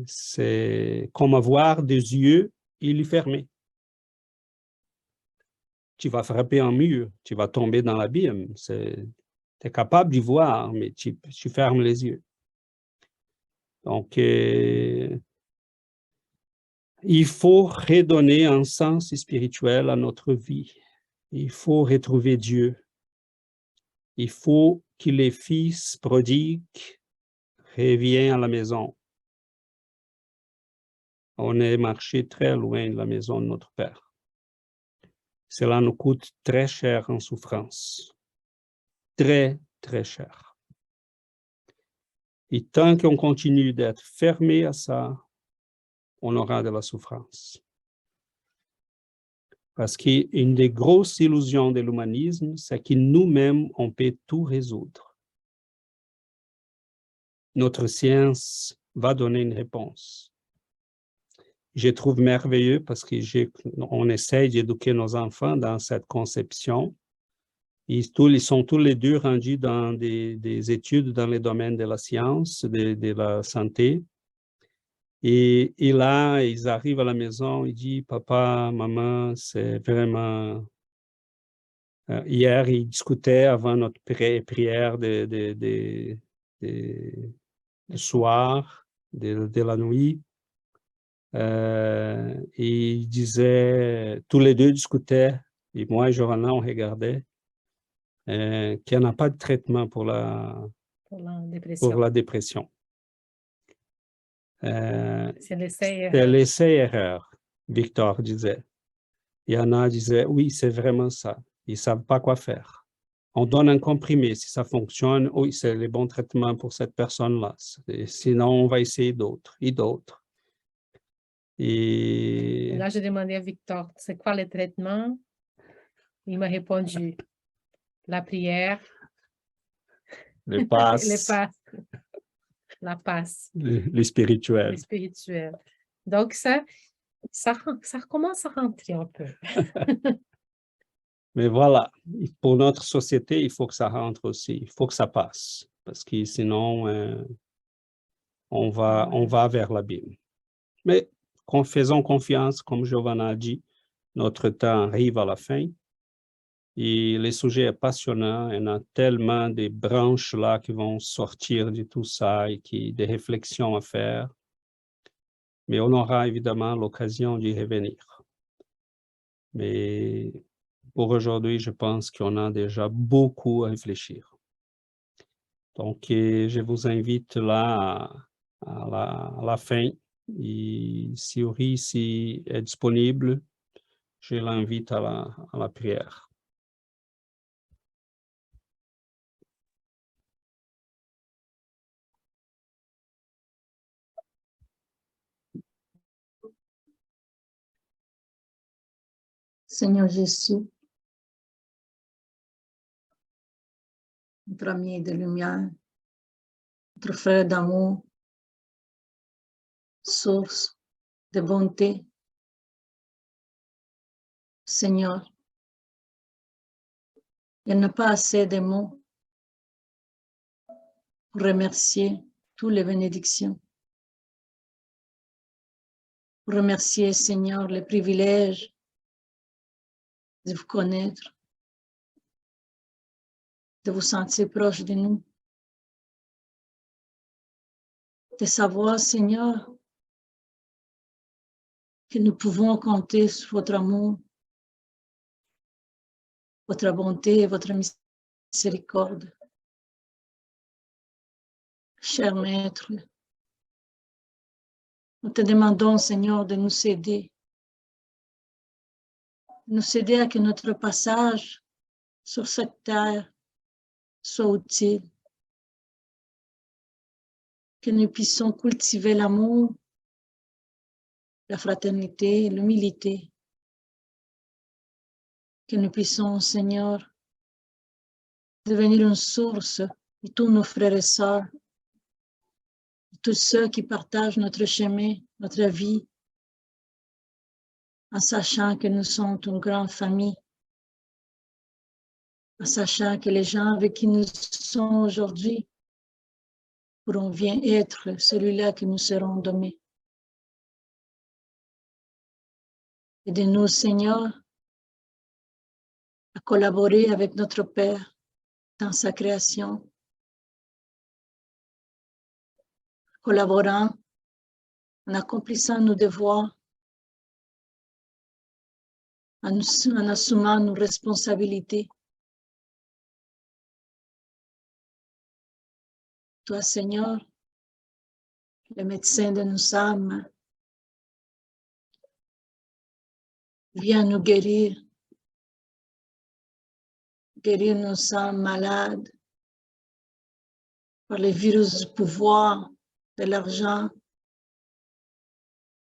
c'est comme avoir des yeux et les fermer. Tu vas frapper un mur, tu vas tomber dans l'abîme. Tu es capable d'y voir, mais tu fermes les yeux. Donc, il faut redonner un sens spirituel à notre vie. Il faut retrouver Dieu. Il faut que les fils prodigues reviennent à la maison. On est marché très loin de la maison de notre Père. Cela nous coûte très cher en souffrance. Très, très cher. Et tant qu'on continue d'être fermé à ça, on aura de la souffrance. Parce qu'une des grosses illusions de l'humanisme, c'est que nous-mêmes, on peut tout résoudre. Notre science va donner une réponse. Je trouve merveilleux parce qu'on essaie d'éduquer nos enfants dans cette conception. Ils sont tous les deux rendus dans des études dans le domaine de la science, de la santé. Et là, ils arrivent à la maison, ils disent, papa, maman, c'est vraiment... hier, ils discutaient avant notre prière de soir, de la nuit. Et ils disaient, tous les deux discutaient, et moi et Johanna, on regardait, qu'il n'y en a pas de traitement pour la dépression. C'est l'essai-erreur, Victor disait. Yana disait, oui, c'est vraiment ça. Ils ne savent pas quoi faire. On donne un comprimé, si ça fonctionne, oui, c'est le bon traitement pour cette personne-là. Sinon, on va essayer d'autres et d'autres. Et là, j'ai demandé à Victor, c'est quoi le traitement? Il m'a répondu, la prière, le passe, la passe, le spirituel. Le spirituel. Donc, ça commence à rentrer un peu. Mais voilà, pour notre société, il faut que ça rentre aussi, il faut que ça passe, parce que sinon, on va vers l'abîme. Mais faisons confiance, comme Giovanna a dit, notre temps arrive à la fin, et le sujet est passionnant, il y en a tellement de branches là qui vont sortir de tout ça, et des réflexions à faire, mais on aura évidemment l'occasion d'y revenir. Mais pour aujourd'hui, je pense qu'on a déjà beaucoup à réfléchir. Donc, je vous invite là à la fin. Et si Uri est disponible, je l'invite à la prière. Seigneur Jésus, notre ami de lumière, notre frère d'amour, source de bonté. Seigneur, il n'y a pas assez de mots pour remercier toutes les bénédictions. Pour remercier, Seigneur, le privilège de vous connaître, de vous sentir proche de nous, de savoir, Seigneur, que nous pouvons compter sur votre amour, votre bonté et votre miséricorde. Cher Maître, nous te demandons, Seigneur, de nous aider à que notre passage sur cette terre soit utile, que nous puissions cultiver l'amour, la fraternité, l'humilité, que nous puissions, Seigneur, devenir une source de tous nos frères et sœurs, de tous ceux qui partagent notre chemin, notre vie, en sachant que nous sommes une grande famille, en sachant que les gens avec qui nous sommes aujourd'hui pourront bien être celui-là que nous serons demain. Aide-nous, Seigneur, à collaborer avec notre Père dans sa création, collaborant en accomplissant nos devoirs, en assumant nos responsabilités. Toi, Seigneur, le médecin de nos âmes, viens nous guérir nos âmes malades par les virus du pouvoir, de l'argent,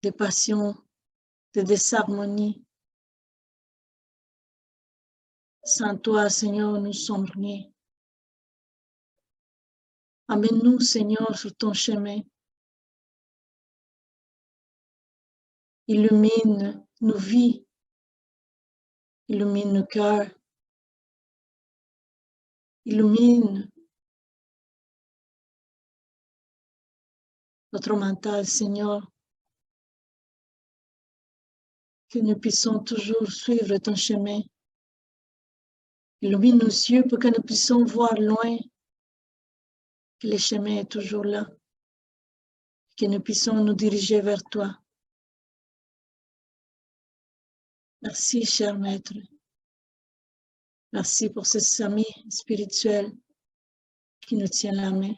des passions, des désharmonies. Sans toi, Seigneur, nous sommes rien. Amène-nous, Seigneur, sur ton chemin. Illumine nos vies, illumine nos cœurs, illumine notre mental, Seigneur, que nous puissions toujours suivre ton chemin. Illumine nos yeux pour que nous puissions voir loin, que le chemin est toujours là, que nous puissions nous diriger vers toi. Merci, cher Maître. Merci pour ces amis spirituels qui nous tiennent la main,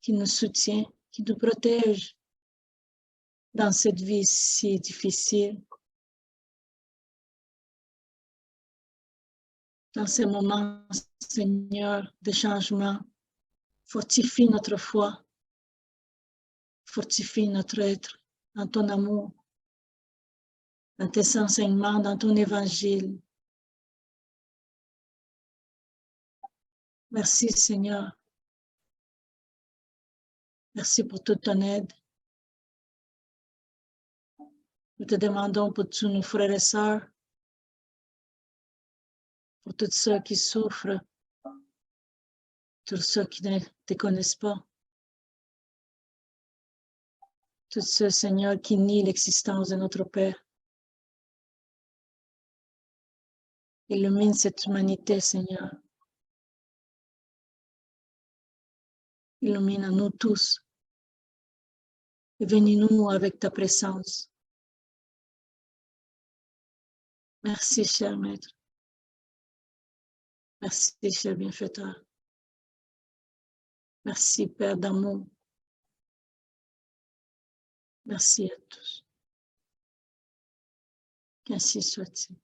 qui nous soutiennent, qui nous protègent dans cette vie si difficile. Dans ces moments, Seigneur, de changement, fortifie notre foi, fortifie notre être dans ton amour, dans tes enseignements, dans ton évangile. Merci, Seigneur. Merci pour toute ton aide. Nous te demandons pour tous nos frères et sœurs, pour tous ceux qui souffrent, tous ceux qui ne te connaissent pas, tous ceux, Seigneur, qui nient l'existence de notre Père. Illumine cette humanité, Seigneur. Illumine nous tous. Et bénis-nous avec ta présence. Merci, cher Maître. Merci, cher bienfaiteur. Merci, Père d'amour. Merci à tous. Qu'ainsi soit-il.